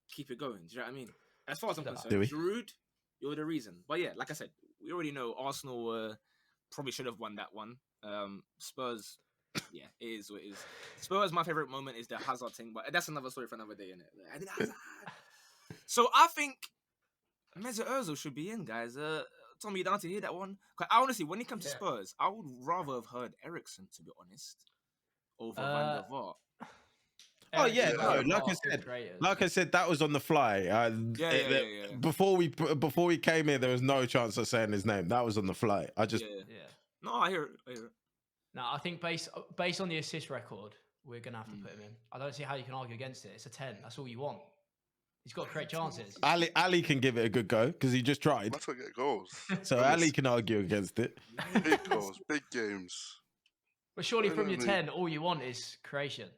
keep it going. Do you know what I mean? As far as I'm Do concerned, we? Giroud, you're the reason. But yeah, like I said, we already know Arsenal probably should have won that one. Spurs Yeah, it is what it is. Spurs, my favorite moment is the Hazard thing, but that's another story for another day, innit? So I think Mesut Ozil should be in, guys. Tommy, you down to hear that one? 'Cause I honestly, when it comes to Yeah. Spurs, I would rather have heard Ericsson, to be honest, over Van der Vaart. Oh yeah, Eriksen, no, Van der like I Vaart, good said, creators. like I said, that was on the fly. Yeah. Before we came here, there was no chance of saying his name. That was on the fly. I just Yeah. No, I hear it. No, I think based on the assist record, we're gonna have to put him in. I don't see how you can argue against it. It's a 10. That's all you want. He's got to create chances. Ali can give it a good go because he just tried. That's what get goals. So Ali can argue against it. Big goals, big games. But surely Well, from I your mean- 10, all you want is creation.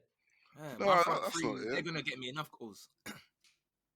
Yeah, No, my front that's three, not it. they're gonna get me enough goals.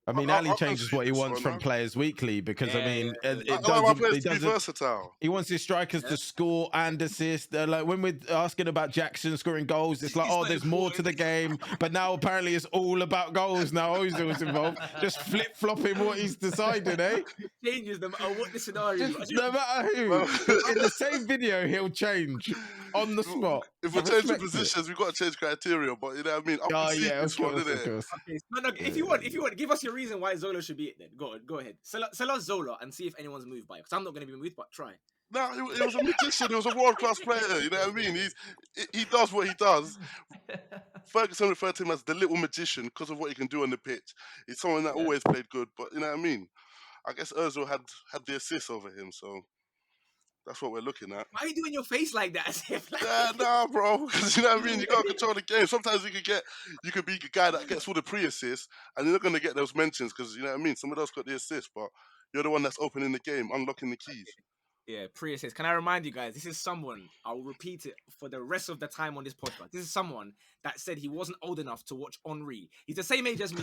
I mean, I'll Ali changes concede what he this wants one, from no? players weekly because I Yeah, mean, yeah. it I want my doesn't. players He to be doesn't. versatile. He wants his strikers Yeah. to score and assist. Like when we're asking about Jackson scoring goals, it's like, He's oh, not there's more to the game. But now apparently it's all about goals. Now Ozil's involved, just flip flopping what he's decided, eh? Changes them. Oh, what the scenario? Just no matter who, Well- in the same video, he'll change on the spot. If we're I changing respect it. positions, we've got to change criteria. But you know what I mean? I'll Oh concede yeah, of this one, course, of innit? course. Okay, no. If you want, give us your reason why Zola should be it. Then go ahead. Sell us Zola and see if anyone's moved by it. Because I'm not going to be moved, but try. No, he was a magician. He was a world class player. You know what I mean? He does what he does. Ferguson referred to him as the little magician because of what he can do on the pitch. He's someone that always played good. But you know what I mean? I guess Ozil had the assist over him, so that's what we're looking at. Why are you doing your face like that? As if, like, Yeah, nah, bro. Because you know what I mean. You got to control the game. Sometimes you can be the guy that gets all the pre-assists, and you're not going to get those mentions because you know what I mean. Someone else got the assist, but you're the one that's opening the game, unlocking the keys. Yeah, pre-assist. Can I remind you guys? This is someone. I'll repeat it for the rest of the time on this podcast. This is someone that said he wasn't old enough to watch Henri. He's the same age as me.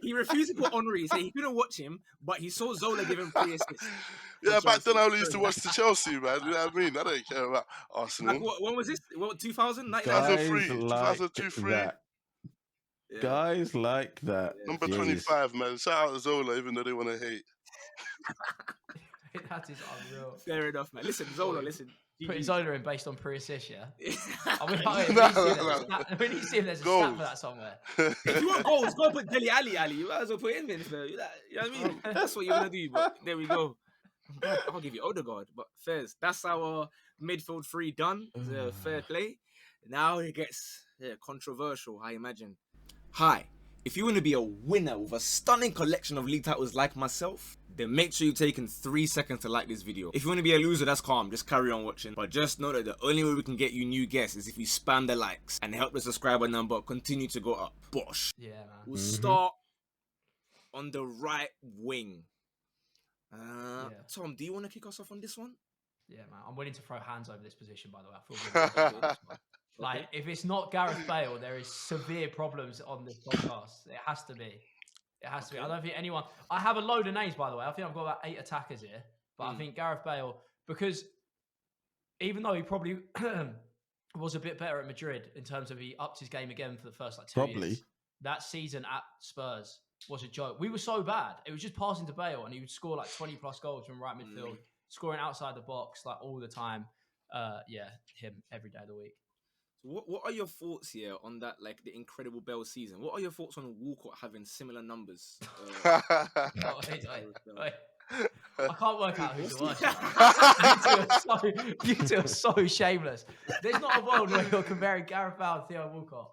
He refused to put Henri. He said he couldn't watch him, but he saw Zola give him pre-assist. Yeah, back then I only used to watch the Chelsea, man. You know what I mean? I don't care about Arsenal. Like, when was this? What, 2000? Guys 2003, like 2002, 3. that. Yeah. Guys like that. Number Jeez. 25, man. Shout out to Zola, even though they want to hate. That is unreal. Fair enough, man. Listen, Zola, listen. Putting Zola in based on pre-assist, yeah? I mean, we need to see if there's a Goals. stat for that somewhere. If you want goals, go put Dele Ali. You might as well put him in. You know what I mean? That's what you want to do. But there we go. I'll give you Odegaard. But fairs. That's our midfield three done. It's a fair play. Now it gets controversial, I imagine. Hi. If you want to be a winner with a stunning collection of league titles like myself, then make sure you've taken 3 seconds to like this video. If you want to be a loser, that's calm. Just carry on watching. But just know that the only way we can get you new guests is if you spam the likes and help the subscriber number continue to go up. Bosh. Yeah, man. We'll start on the right wing. Tom, do you want to kick us off on this one? Yeah, man. I'm willing to throw hands over this position, by the way. I feel really good about this one. Like, if it's not Gareth Bale, there is severe problems on this podcast. It has to be. It has to be. I don't think anyone... I have a load of names, by the way. I think I've got about 8 attackers here. But I think Gareth Bale, because even though he probably was a bit better at Madrid in terms of he upped his game again for the first, 2 years. That season at Spurs was a joke. We were so bad. It was just passing to Bale, and he would score 20+ goals from right midfield, scoring outside the box all the time. Him every day of the week. What are your thoughts here on that, the incredible Bell season? What are your thoughts on Walcott having similar numbers? Wait. I can't work out who's the worst. You two are so shameless. There's not a world where you're comparing Gareth Bale and Theo Walcott.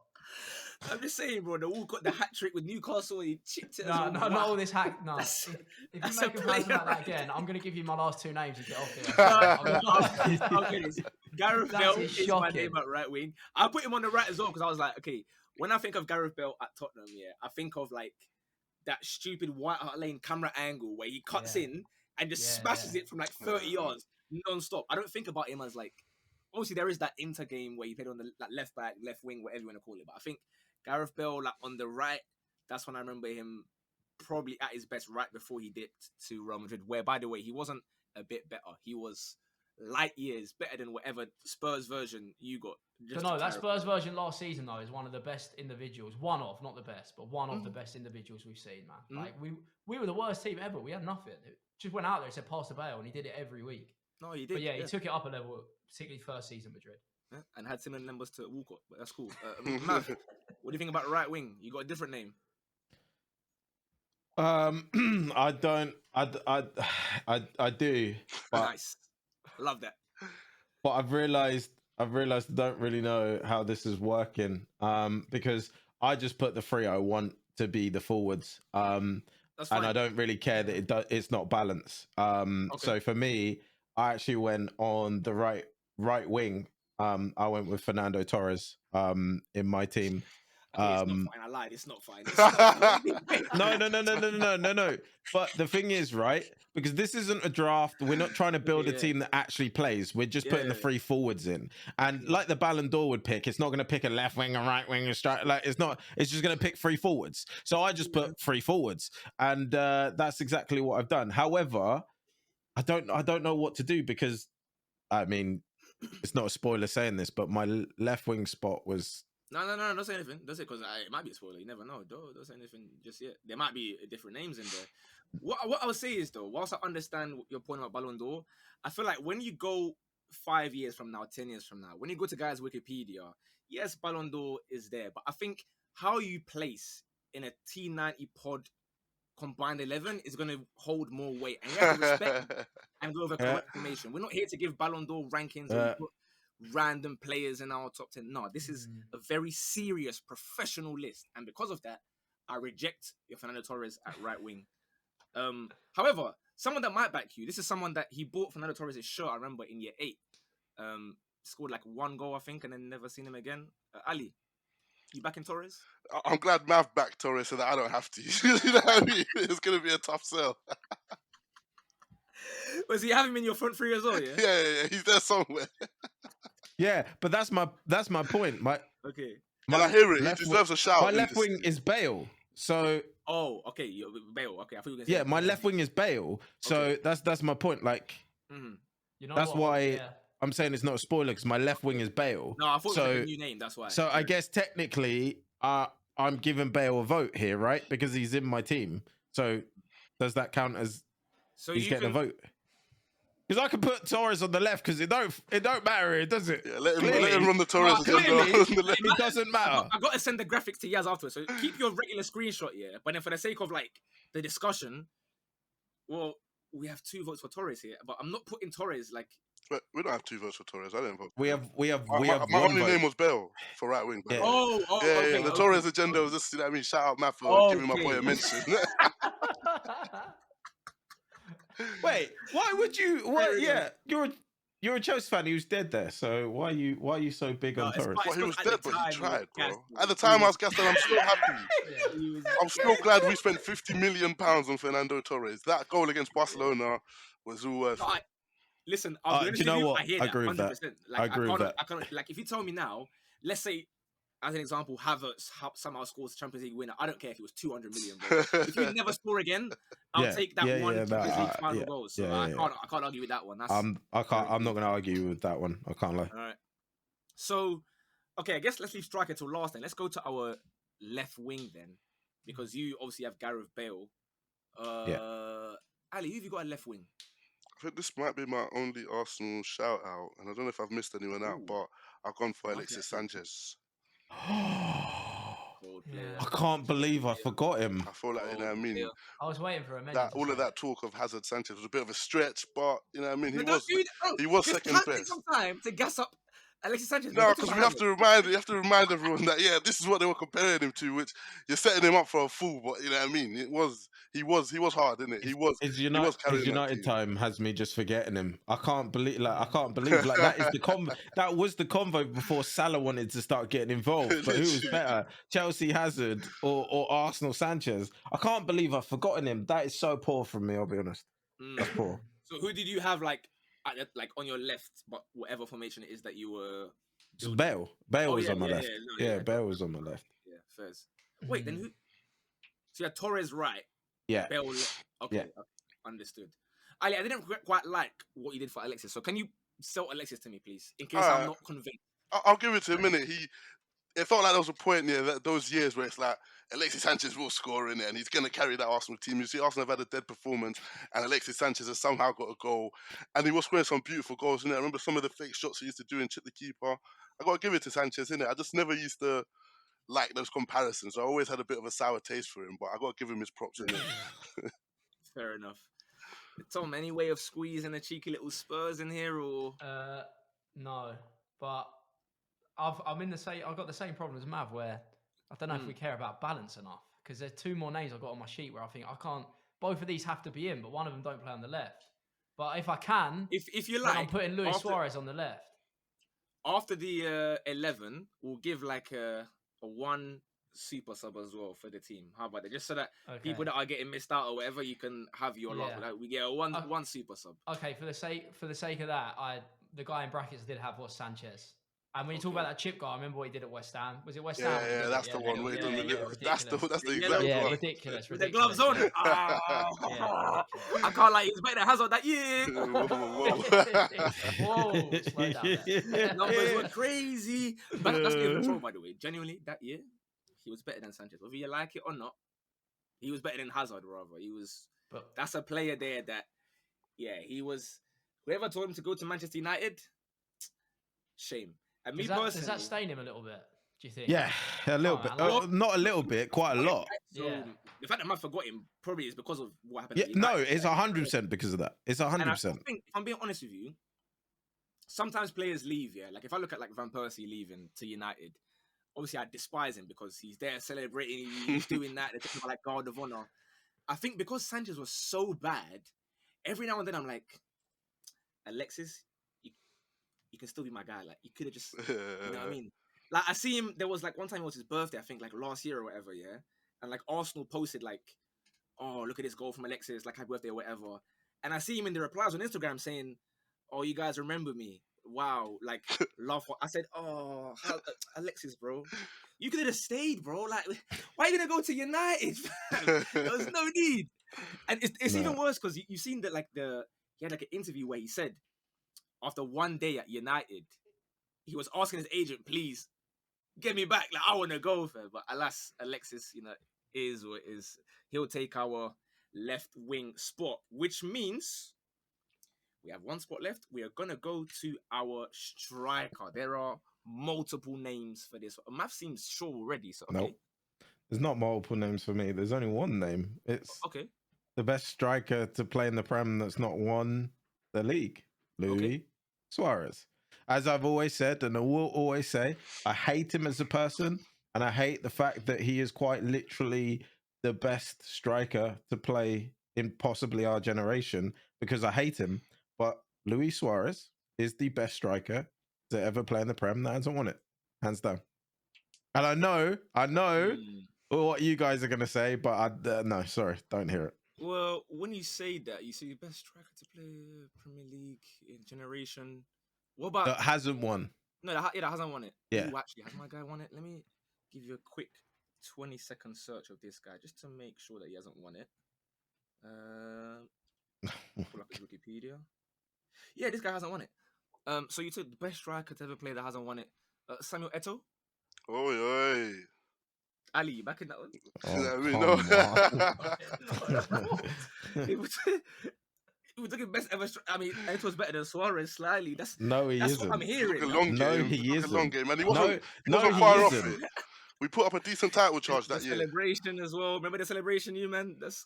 I'm just saying, bro. The Walcott, the hat trick with Newcastle, he chipped it. No, not all this hack. No. If you that's make a a comparison like player. that again, I'm going to give you my last 2 names and get off here. I'll get this. Gareth That Bale is is my shocking. name at right wing. I put him on the right as well because I was like, okay, when I think of Gareth Bale at Tottenham, I think of that stupid White Hart Lane camera angle where he cuts in and just smashes it from 30 yards non-stop. I don't think about him as obviously there is that inter game where he played on the left back, left wing, whatever you want to call it. But I think Gareth Bale on the right, that's when I remember him probably at his best right before he dipped to Real Madrid, where, by the way, he wasn't a bit better. He was light years better than whatever Spurs version you got. So no, that Spurs version last season, though, is one of the best individuals. One of, not the best, but one of the best individuals we've seen, man. We were the worst team ever. We had nothing. It just went out there and said, pass the Bale, and he did it every week. No, he did. But he took it up a level particularly first season Madrid. Yeah, and had similar numbers to Walcott, but that's cool. Mav, what do you think about right wing? You got a different name. I don't. I do, but Nice, love that. but I've realized I don't really know how this is working. Because I just put the three I want to be the forwards. That's And fine. I don't really care that it's not balanced. Okay. So for me, I actually went on the right wing. I went with Fernando Torres. In my team. Okay, it's not fine. I lied. It's not fine. It's not fine. No. But the thing is, right? Because this isn't a draft. We're not trying to build a team that actually plays. We're just putting the three forwards in. And like the Ballon d'Or would pick, it's not going to pick a left wing, a right wing, a strike. Like it's not. It's just going to pick three forwards. So I just put three forwards, and that's exactly what I've done. However, I don't know what to do because, I mean, it's not a spoiler saying this, but my left wing spot was. No, don't say anything. Don't say because it might be a spoiler. You never know. Don't say anything just yet. There might be different names in there. What I would say is though, whilst I understand your point about Ballon d'Or, I feel like when you go 5 years from now, 10 years from now, when you go to guys' Wikipedia, yes, Ballon d'Or is there, but I think how you place in a T90 pod combined 11 is going to hold more weight, and you have to respect and go over correct information. We're not here to give Ballon d'Or rankings or put random players in our top 10. No, this is a very serious professional list, and because of that, I reject your Fernando Torres at right wing. However, someone that might back you, this is someone that he bought Fernando Torres' shirt, I remember, in year 8. Scored like 1 goal, I think, and then never seen him again. Ali, you backing Torres? I'm glad Mav backed Torres so that I don't have to. You know what I mean? It's going to be a tough sell. Was he having him in your front three as well, yeah? Yeah, he's there somewhere. Yeah, but that's my point. Okay. And I hear it. He deserves a shout. My left wing is Bale. So. Oh, okay. Bale. Okay, I thought you were going to say. Yeah, my left wing is Bale. So that's my point. Like, that's why I'm saying it's not a spoiler because my left wing is Bale. No, I thought it was like a new name. That's why. So I guess technically, I'm giving Bale a vote here, right? Because he's in my team. So does that count as he's getting a vote? Because I can put Torres on the left because it don't matter, does it? Yeah, let him run the Torres agenda on the left. It doesn't matter. I got to send the graphics to Yaz afterwards. So keep your regular screenshot, yeah. But then for the sake of like the discussion, well, we have 2 votes for Torres here, but I'm not putting Torres like. But we don't have 2 votes for Torres. I didn't vote. We have my one only vote. name was Bale for right wing. Yeah. Okay. The Torres agenda was just, you know what I mean? Shout out Matt for giving my boy a mention. Wait, why would you? What? Yeah, you're a Chelsea fan who's dead there. So why are you so big on Torres? Well, he was dead, but he tried, bro. At the time, I was gassed, and I'm still happy. I'm still glad we spent £50 million on Fernando Torres. That goal against Barcelona was all worth it. Listen, I'll be honest with you. I hear that. I agree with that. Like, I agree with that. I can't, like, if you tell me now, let's say, as an example, Havertz somehow scores Champions League winner. I don't care if it was 200 million. Bro. If you never score again, I'll take that one Champions League final goal. So I can't argue with that one. I'm not going to argue with that one. I can't lie. All right. So, okay, I guess let's leave striker till last. Then let's go to our left wing then, because you obviously have Gareth Bale. Ali, who have you got a left wing? I think this might be my only Arsenal shout out, and I don't know if I've missed anyone out, but I've gone for Alexis Sanchez. I can't believe I forgot him. I feel like, you know what I mean? I was waiting for a minute. All of that talk of Hazard Sanchez was a bit of a stretch, but, you know what I mean? He was second best. Take some time to gas up Alexis Sanchez. No, because you have to remind everyone that this is what they were comparing him to, which you're setting him up for a fool. But you know what I mean? He was hard, isn't it? He was. His United time has me just forgetting him. I can't believe that is the that was the convo before Salah wanted to start getting involved. But who was better, Chelsea Hazard or Arsenal Sanchez? I can't believe I've forgotten him. That is so poor from me. I'll be honest. That's poor. So who did you have like on your left, but whatever formation it is that you were? Just Bale. Bale was on my left. Bale was on my left. Yeah, first. Wait, then who? So you had Torres right. Yeah. Bale. Okay, understood. Ali, I didn't quite like what you did for Alexis. So can you sell Alexis to me, please, in case I'm not convinced? I'll give it to a minute. It felt like there was a point that those years where it's like Alexis Sanchez will score in it, and he's going to carry that Arsenal team. You see, Arsenal have had a dead performance, and Alexis Sanchez has somehow got a goal, and he was scoring some beautiful goals. I remember some of the fake shots he used to do and chip the keeper. I got to give it to Sanchez, innit? I just never used to like those comparisons. I always had a bit of a sour taste for him, but I got to give him his props, innit? Fair enough. Tom, any way of squeezing a cheeky little Spurs in here, or No, but I'm in the same. I've got the same problem as Mav, where I don't know if we care about balance enough, because there's two more names I've got on my sheet where I think I can't. Both of these have to be in, but one of them don't play on the left. But if I can, if you then like, I'm putting Luis Suarez on the left. after the 11, we'll give like a one super sub as well for the team. How about that? Just so that people that are getting missed out or whatever, you can have your lot. Like, we get a one super sub. Okay, for the sake of that, the guy in brackets I did have was Sanchez. And when you talk about that chip guy, I remember what he did at West Ham. Was it West Ham? Yeah, that's the one. That's the exact one. Yeah, ridiculous. With the gloves on. I can't like, he was better than Hazard that year. Whoa, slow down there. Numbers were crazy. But that's not even true, by the way. Genuinely, that year, he was better than Sanchez. Whether you like it or not, he was better than Hazard, rather. That's a player there that, he was. Whoever told him to go to Manchester United, shame. And me personally, does that stain him a little bit? Do you think? Yeah, a little bit. Not a little bit, quite a lot. So the fact that man forgot him probably is because of what happened. Yeah, no, it's 100% because of that. It's 100%. I think, if I'm being honest with you, sometimes players leave. Yeah, like if I look at like Van Persie leaving to United, obviously I despise him because he's there celebrating, he's doing that. They're talking about like guard of honor. I think because Sanchez was so bad, every now and then I'm like, Alexis, you can still be my guy. Like, you could have just, you know what I mean? Like, I see him, there was like one time it was his birthday, I think like last year or whatever, yeah? And like Arsenal posted like, oh, look at this goal from Alexis, like happy birthday or whatever. And I see him in the replies on Instagram saying, oh, you guys remember me. Wow. Like, love. I said, oh, Alexis, bro. You could have stayed, bro. Like, why are you going to go to United? There was no need. And it's even worse because you've seen that like he had like an interview where he said, after one day at United, he was asking his agent, please, get me back. Like, I want to go for it. But alas, Alexis, is what is. He'll take our left wing spot, which means we have one spot left. We are going to go to our striker. There are multiple names for this. Math seems sure already. So, okay. Nope. There's not multiple names for me. There's only one name. It's the best striker to play in the Prem that's not won the league. Luis Suarez. As I've always said, and I will always say, I hate him as a person, and I hate the fact that he is quite literally the best striker to play in possibly our generation, because I hate him. But Luis Suarez is the best striker to ever play in the Prem that hasn't won it, hands down. And I know what you guys are going to say, but no, sorry, don't hear it. Well, when you say that, you say the best striker to play Premier League in generation. What about that hasn't won? No, that hasn't won it. Yeah. Ooh, actually, has my guy won it? Let me give you a quick 20-second search of this guy just to make sure that he hasn't won it. Pull up his Wikipedia. Yeah, this guy hasn't won it. So you took the best striker to ever play that hasn't won it. Samuel Eto'o. Oi. Ali, you back in that one? He was looking best ever. I mean, it was better than Suarez slightly. That's he isn't. What I'm hearing. No, he isn't. A long game, and he wasn't far off it. We put up a decent title charge that year. Celebration as well. Remember the celebration, you man? That's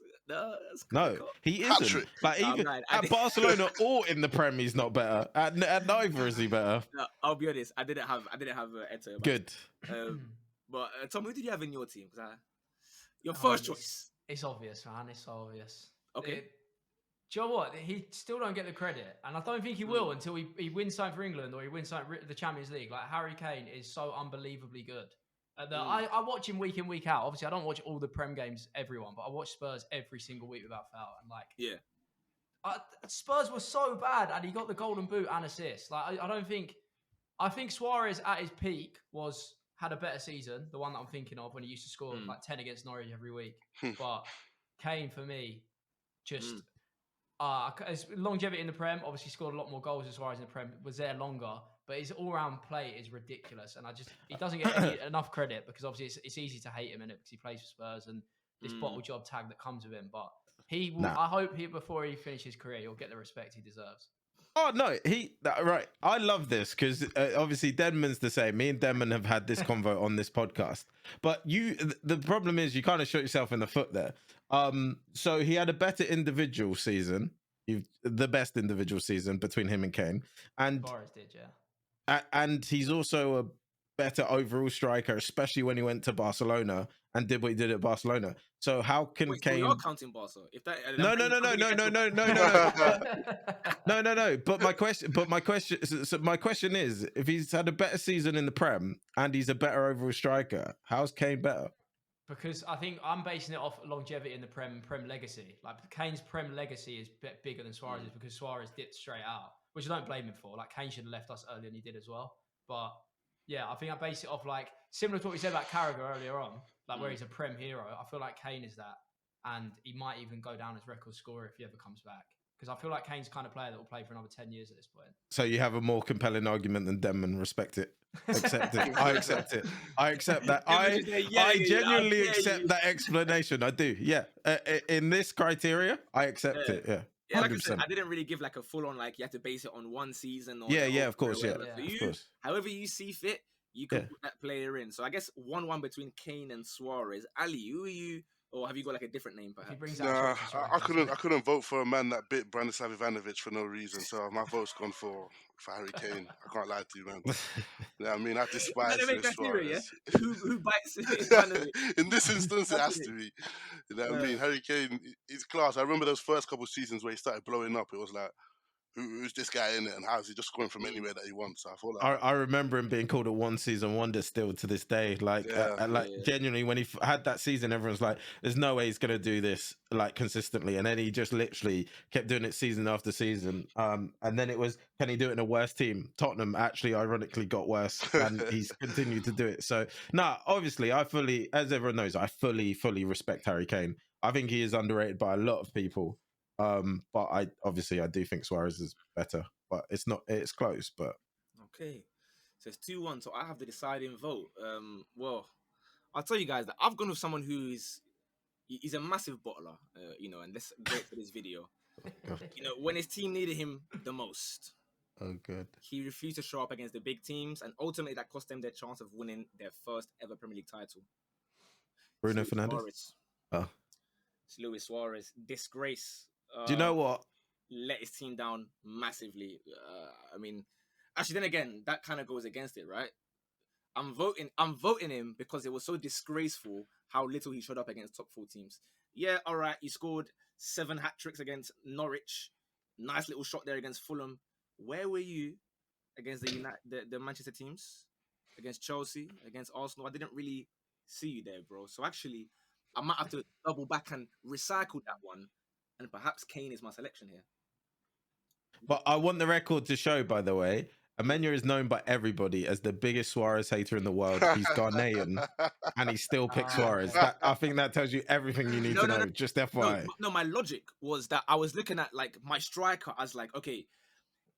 no, he isn't. Like even at Barcelona or in the Prem, he's not better. At neither is he better. No, I'll be honest. I didn't have Eto'o. Good. But Tom, who did you have in your team? Your first choice. It's obvious, man. It's obvious. Okay. Do you know what? He still don't get the credit, and I don't think he will until he wins something for England or he wins something the Champions League. Like Harry Kane is so unbelievably good. I watch him week in, week out. Obviously, I don't watch all the Prem games, everyone, but I watch Spurs every single week without fail. And Spurs were so bad, and he got the golden boot and assist. Like I think Suarez at his peak had a better season, the one that I'm thinking of, when he used to score like 10 against Norwich every week. But Kane, for me, just his longevity in the Prem, obviously scored a lot more goals as Suarez in the Prem, was there longer, but but his all-round play is ridiculous, and he doesn't get enough credit because obviously it's easy to hate him in it because he plays for Spurs and this bottle job tag that comes with him. But he will. Nah. I hope before he finishes his career, he'll get the respect he deserves. Oh no, right. I love this because obviously Denman's the same. Me and Denman have had this convo on this podcast. But the problem is you kind of shot yourself in the foot there. So he had a better individual season, the best individual season between him and Kane, and Suarez did, yeah. And he's also a better overall striker, especially when he went to Barcelona and did what he did at Barcelona. So how can Wait, Kane? so we are counting Barca. If that No. But my question is, if he's had a better season in the Prem and he's a better overall striker, how's Kane better? Because I think I'm basing it off longevity in the Prem legacy. Like Kane's Prem legacy is bigger than Suarez's because Suarez dipped straight out, which I don't blame him for. Like Kane should have left us earlier than he did as well. But yeah, I think I base it off like similar to what we said about Carragher earlier on, like where he's a Prem hero. I feel like Kane is that, and he might even go down as record scorer if he ever comes back. Because I feel like Kane's the kind of player that will play for another 10 years at this point. So you have a more compelling argument than Denman. Respect it. Accept it. I accept it. I accept that. I genuinely accept that explanation. I do. Yeah. In this criteria, I accept it. Yeah. Yeah, like I said, I didn't really give like a full on like you have to base it on one season. Or of course, yeah. So of course. However you see fit, you can put that player in. So I guess 1-1 between Kane and Suarez. Ali, who are you? Or have you got like a different name perhaps? Nah, I couldn't vote for a man that bit Branislav Ivanovic for no reason. So my vote's gone for Harry Kane. I can't lie to you, man. You know what I mean? I despise Suarez. Who bites Ivanovic? In this instance, it has to be. You know what I mean? Harry Kane, he's class. I remember those first couple of seasons where he started blowing up. It was like, who's this guy in it, and how is he just scoring from anywhere that he wants? So I feel like I remember him being called a one-season wonder still to this day. Like, genuinely, when he had that season, everyone's like, "There's no way he's gonna do this like consistently," and then he just literally kept doing it season after season. And then it was, can he do it in a worse team? Tottenham actually, ironically, got worse, and he's continued to do it. So, obviously, as everyone knows, I fully respect Harry Kane. I think he is underrated by a lot of people. But I do think Suarez is better, but it's close. But okay, so it's 2-1. So I have the deciding vote. Well, I'll tell you guys that I've gone with someone he's a massive bottler, and let's great for this video. When his team needed him the most. Oh, good. He refused to show up against the big teams, and ultimately that cost them their chance of winning their first ever Premier League title. Bruno Fernandes. Oh, it's Luis Suarez. Disgrace. Do you know what? Let his team down massively. I mean, actually, then again, that kind of goes against it, right? I'm voting him because it was so disgraceful how little he showed up against top 4 teams. Yeah, all right, he scored 7 hat tricks against Norwich. Nice little shot there against Fulham. Where were you against the Manchester teams? Against Chelsea, against Arsenal? I didn't really see you there, bro. So actually, I might have to double back and recycle that one. And perhaps Kane is my selection here. But I want the record to show, by the way, Amenya is known by everybody as the biggest Suarez hater in the world. He's Ghanaian, and he still picks Suarez. I think that tells you everything you need to know. Just FYI. No, my logic was that I was looking at like my striker as like, okay,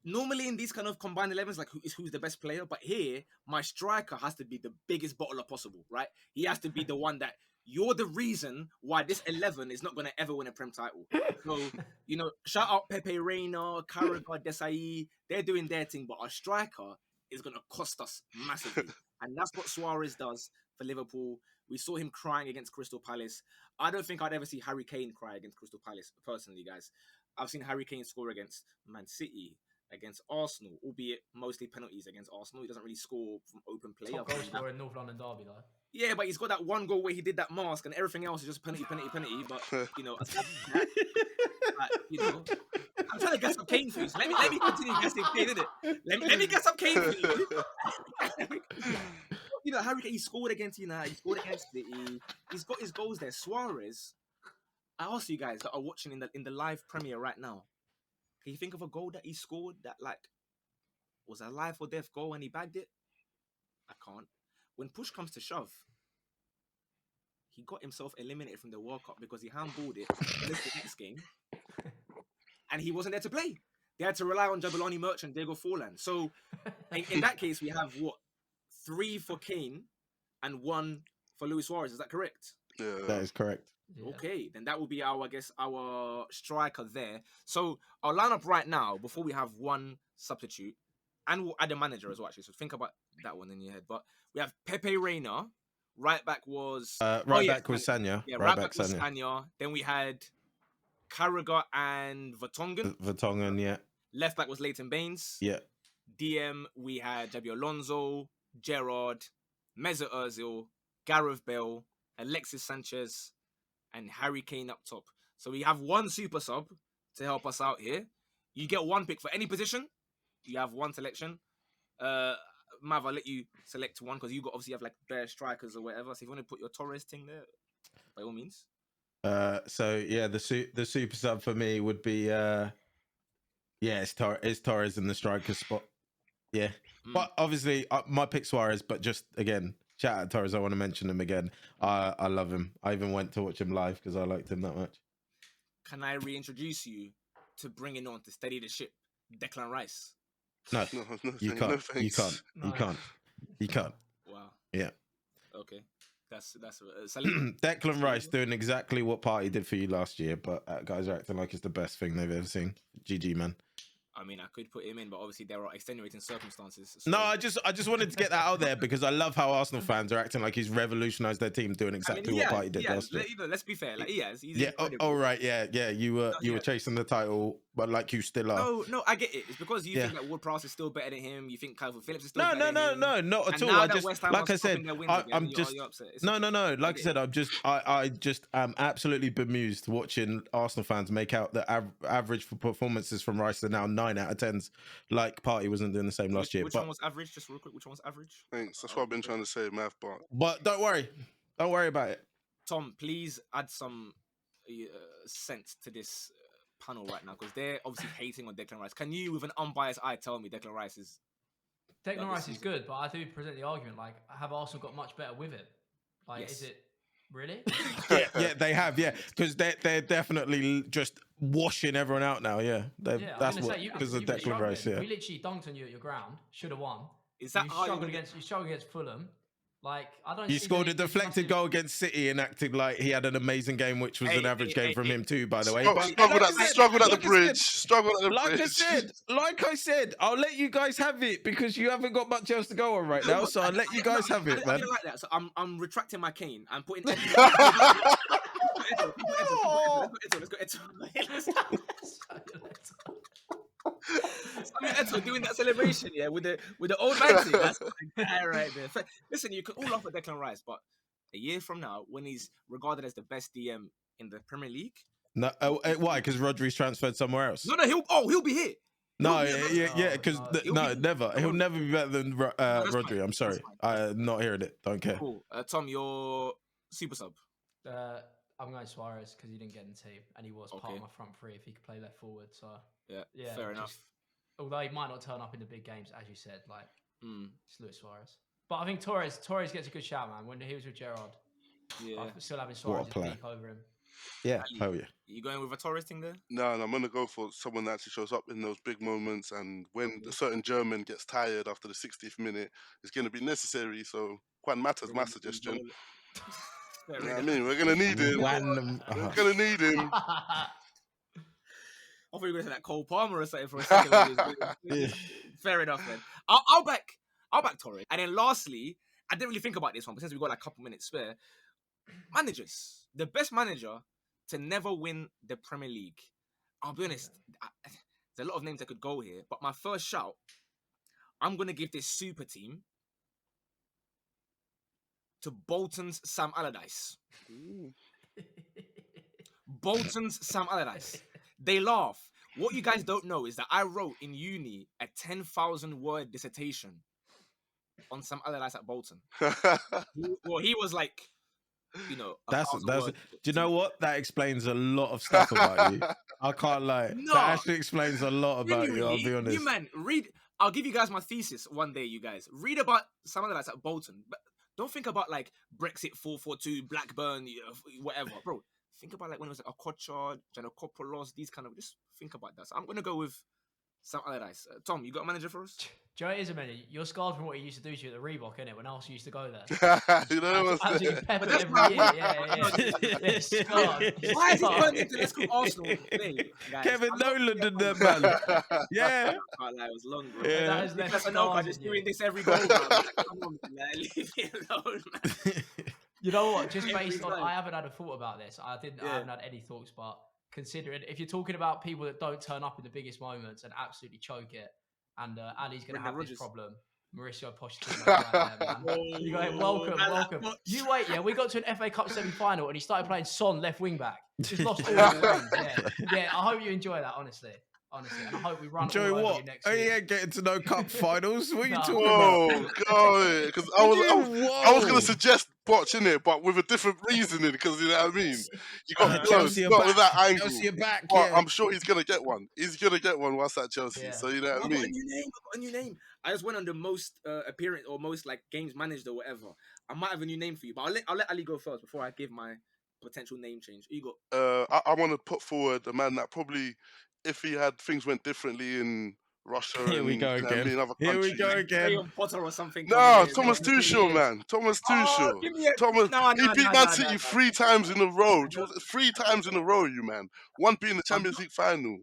normally in these kind of combined 11s, like who's the best player, but here my striker has to be the biggest bottler possible, right? He has to be the one that you're the reason why this 11 is not going to ever win a Prem title. So, shout out Pepe Reina, Carragher, Desai. They're doing their thing, but our striker is going to cost us massively. And that's what Suarez does for Liverpool. We saw him crying against Crystal Palace. I don't think I'd ever see Harry Kane cry against Crystal Palace, personally, guys. I've seen Harry Kane score against Man City, against Arsenal, albeit mostly penalties against Arsenal. He doesn't really score from open play. Top goal scorer in North London derby, though. Yeah, but he's got that one goal where he did that mask, and everything else is just penalty. But I'm trying to get some Kane for you. So let me continue guessing Kane, innit? Let me get some Kane for you. Harry Kane, he scored against United. He scored against City. He's got his goals there. Suarez. I ask you guys that are watching in the live premiere right now. Can you think of a goal that he scored that was a life or death goal and he bagged it? I can't. When push comes to shove, he got himself eliminated from the World Cup because he handballed it. Missed the next game, and he wasn't there to play. they had to rely on Jabulani Merchant, Diego Forlan. So in that case, we have what 3 for Kane and 1 for Luis Suarez. Is that correct? Yeah. That is correct. Yeah. Okay, then that will be our, I guess, our striker there. So our lineup right now, before we have 1 substitute, and we'll add a manager as well. Actually, so think about that one in your head. But we have Pepe Reina. Right back was back was Sanya. Yeah, right back was Sanya. Sanya. Then we had Carragher and Vertonghen. Vertonghen, yeah. Left back was Leighton Baines. Yeah. DM, we had Javi Alonso, Gerrard, Mesut Ozil, Gareth Bale, Alexis Sanchez, and Harry Kane up top. So we have 1 super sub to help us out here. You get 1 pick for any position. You have 1 selection. Mav, I'll let you select 1 because you obviously have like bare strikers or whatever. So if you want to put your Torres thing there, by all means. So yeah, the super sub for me would be it's Torres in the striker spot. Yeah, but obviously my pick Suarez. But just again, shout out Torres. I want to mention him again. I love him. I even went to watch him live because I liked him that much. Can I reintroduce you to bringing on to steady the ship, Declan Rice? No, No, you can't. no You thanks. can't. No. You can't. You can't. Wow. Yeah. Okay. That's Salim. Declan Rice doing exactly what Party did for you last year, but guys are acting like it's the best thing they've ever seen. GG, man. I mean, I could put him in, but obviously there are extenuating circumstances. So... No, I just wanted to get that out there because I love how Arsenal fans are acting like he's revolutionised their team, doing exactly what Party did last year. Let's be fair. Like he has. He's Yeah. incredible. All right. Yeah. You were chasing the title, but like you still are. No, I get it. It's because you think that Ward-Prowse is still better than him. You think Calvin Phillips is still No, better than him. not at And all. now I that just, West Ham like are I said, stopping their wins I'm again, just you're upset. no. Like I said, I just am absolutely bemused watching Arsenal fans make out that average for performances from Rice are now 9 out of 10s. Like Party wasn't doing the same last year. Which one was average? Just real quick, which one was average? Thanks. That's what I've been trying to say, Mav. But don't worry about it. Tom, please add some sense to this panel right now because they're obviously hating on Declan Rice. Can you, with an unbiased eye, tell me Declan Rice is... Declan Rice is good, but I do present the argument, like, have Arsenal got much better with it? Like, Yes. is it... Really? yeah, they have, because they're definitely just washing everyone out now. Yeah, that's what because of Declan Rice. Yeah, we literally dunked on you at your ground. Should have won. Is that you how struggled against Fulham? Like I don't. He scored a deflected goal against City and acted like he had an amazing game, which was an average game from him too, by the way. Struggled at the bridge. Like I said, I'll let you guys have it because you haven't got much else to go on right now. So I'll let you guys have it, man. I don't like that. So I'm retracting my cane. I'm putting. Let's go. Doing that celebration, with the old man thing. That's right there. Listen, you can all laugh at Declan Rice, but a year from now, when he's regarded as the best DM in the Premier League, no, why? Because Rodri's transferred somewhere else. No, he'll be here. Because never. He'll never be better than Rodri. I'm sorry, I'm not hearing it. Don't care. Cool. Tom, your super sub. I'm going Suarez because he didn't get in the team and he was part of my front three if he could play left forward. So yeah, fair enough. Although he might not turn up in the big games, as you said, like it's Luis Suarez. But I think Torres gets a good shout, man. When he was with Gerrard, I'm still having Suarez peak over him. Yeah, hell yeah. You going with a Torres thing there? No, I'm gonna go for someone that actually shows up in those big moments, and when a certain German gets tired after the 60th minute, it's gonna be necessary. So Juan Mata's my suggestion. You know what I mean? We're gonna need him. We're gonna need him. I thought you were going to say that Cole Palmer or something for a second. Fair enough, man. I'll back Torres. And then lastly, I didn't really think about this one, but since we've got like a couple minutes spare, managers. The best manager to never win the Premier League. I'll be honest, there's a lot of names that could go here, but my first shout, I'm going to give this super team to Bolton's Sam Allardyce. Bolton's Sam Allardyce. They laugh. What you guys don't know is that I wrote in uni a 10,000 word dissertation on Sam Allardyce at Bolton. He was like, that's. Do you know what? That explains a lot of stuff about you. I can't lie. No, that actually explains a lot about you. I'll be honest. You man, read. I'll give you guys my thesis one day. You guys read about Sam Allardyce at Bolton, but don't think about like Brexit 442, Blackburn, whatever, bro. Think about like when it was like Okocha, Giannakopoulos, these kind of. Just think about that. So I'm gonna go with Something like that. Tom, you got a manager for us? Joe, it is a minute. You're scarred from what he used to do to you at the Reebok, innit? When else used to go there. You know what's Absolutely there? peppered that's every not year. right. Yeah, scarred. Why is he Scarred. turned into let's go Arsenal? Hey, guys, Kevin I'm not Nolan here did for- that, man. Yeah. I can't lie, it was long, bro. Yeah. That has left Nicolas scars Anelka just in you. doing this every goal, bro. Come on, man. Leave me alone, man. You know what? Just Every based on, time. I haven't had a thought about this. I Yeah. haven't had any thoughts, but considering if you're talking about people that don't turn up in the biggest moments and absolutely choke it, and Ali's going to Brendan have Rodgers. this problem. Mauricio Pochettino's right there, man. You go, welcome, man, welcome. what? You wait, yeah. We got to an FA Cup semi-final and he started playing Son left wing back. Just lost all his games. Yeah. I hope you enjoy that, honestly, and I hope we run Joey, all over what? you next Oh, week. he ain't getting to no cup finals. What are you No. talking about? Whoa, God, because I was Whoa. gonna suggest watching it, but with a different reasoning, because you know what I mean. You got close, Chelsea are not back. with that angle. Chelsea are back. But Yeah. I'm sure he's gonna get one. He's gonna get one whilst at Chelsea. Yeah. So you know what I I've got a mean. new name. I've got a new name. I just went on the most appearance or most like games managed or whatever. I might have a new name for you, but I'll let Ali go first before I give my potential name change. Who you got? I want to put forward a man that probably, if he had things went differently in Russia Here and we go you know what I again. mean, other Here we countries. go again. Graham Potter or something. No, coming in. Thomas Yeah. Tuchel, man. Thomas Oh, Tuchel. give me a Thomas, no, he beat Man City no. 3 times in a row. 3 times in a row, you man. One being the Champions League final.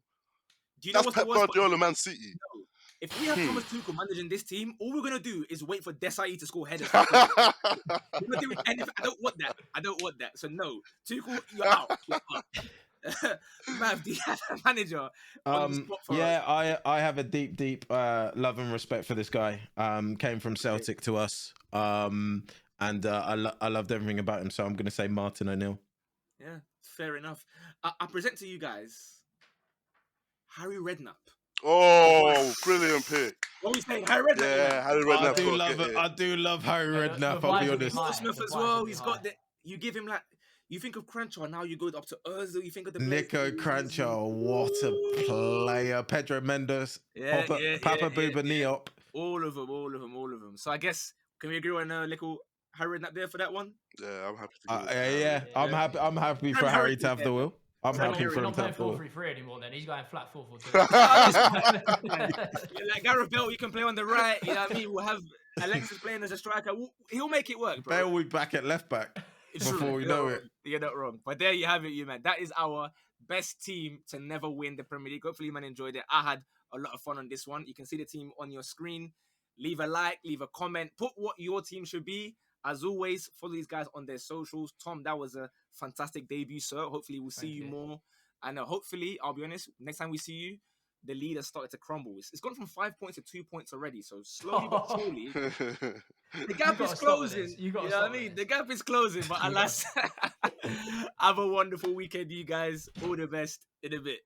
Do you know That's what's the Pep worst part? Guardiola, Man City. No. If we have Thomas Tuchel managing this team, all we're gonna do is wait for Desai to score headers. We're not doing anything. I don't want that. I don't want that. So no, Tuchel, you're out. You're out. Mav, do you have a manager on the spot for us? Yeah, I have a deep love and respect for this guy. Came from Celtic to us. And I loved everything about him. So I'm gonna say Martin O'Neill. Yeah, fair enough. I present to you guys Harry Redknapp. Oh, brilliant pick. What are we saying? Harry Redknapp. Yeah, Harry Redknapp. I do love Harry Yeah, Redknapp. the I'll be vibes will be honest. high. Smith The as vibes well. will be He's high. got the. You give him like. You think of Cranchaw, now you go up to Ozil. You think of the Nico Cranchaw, what a player. Pedro Mendes, Papa Bouba Niop. All of them. So I guess can we agree on a little Harry Redknapp there for that one? Yeah, I'm happy to go with Harry. Yeah, I'm happy for Harry to have the will. I'm We're happy for him not to have playing the will. 4-3-3 anymore. Then he's going flat 4-4-2. Like Gareth Bale, you can play on the right. You know what I mean? We'll have Alexis playing as a striker. He'll make it work, bro. Bale will be back at left back before we know it. You're not wrong. But there you have it, you man. That is our best team to never win the Premier League. Hopefully, you man enjoyed it. I had a lot of fun on this one. You can see the team on your screen. Leave a like, leave a comment, put what your team should be. As always, follow these guys on their socials. Tom, that was a fantastic debut, sir. Hopefully, we'll see you more. And hopefully, I'll be honest, next time we see you, the lead has started to crumble. It's gone from 5 points to 2 points already. So slowly but surely, the gap is closing. You know what I mean? The gap is closing. But alas, have a wonderful weekend, you guys. All the best in a bit.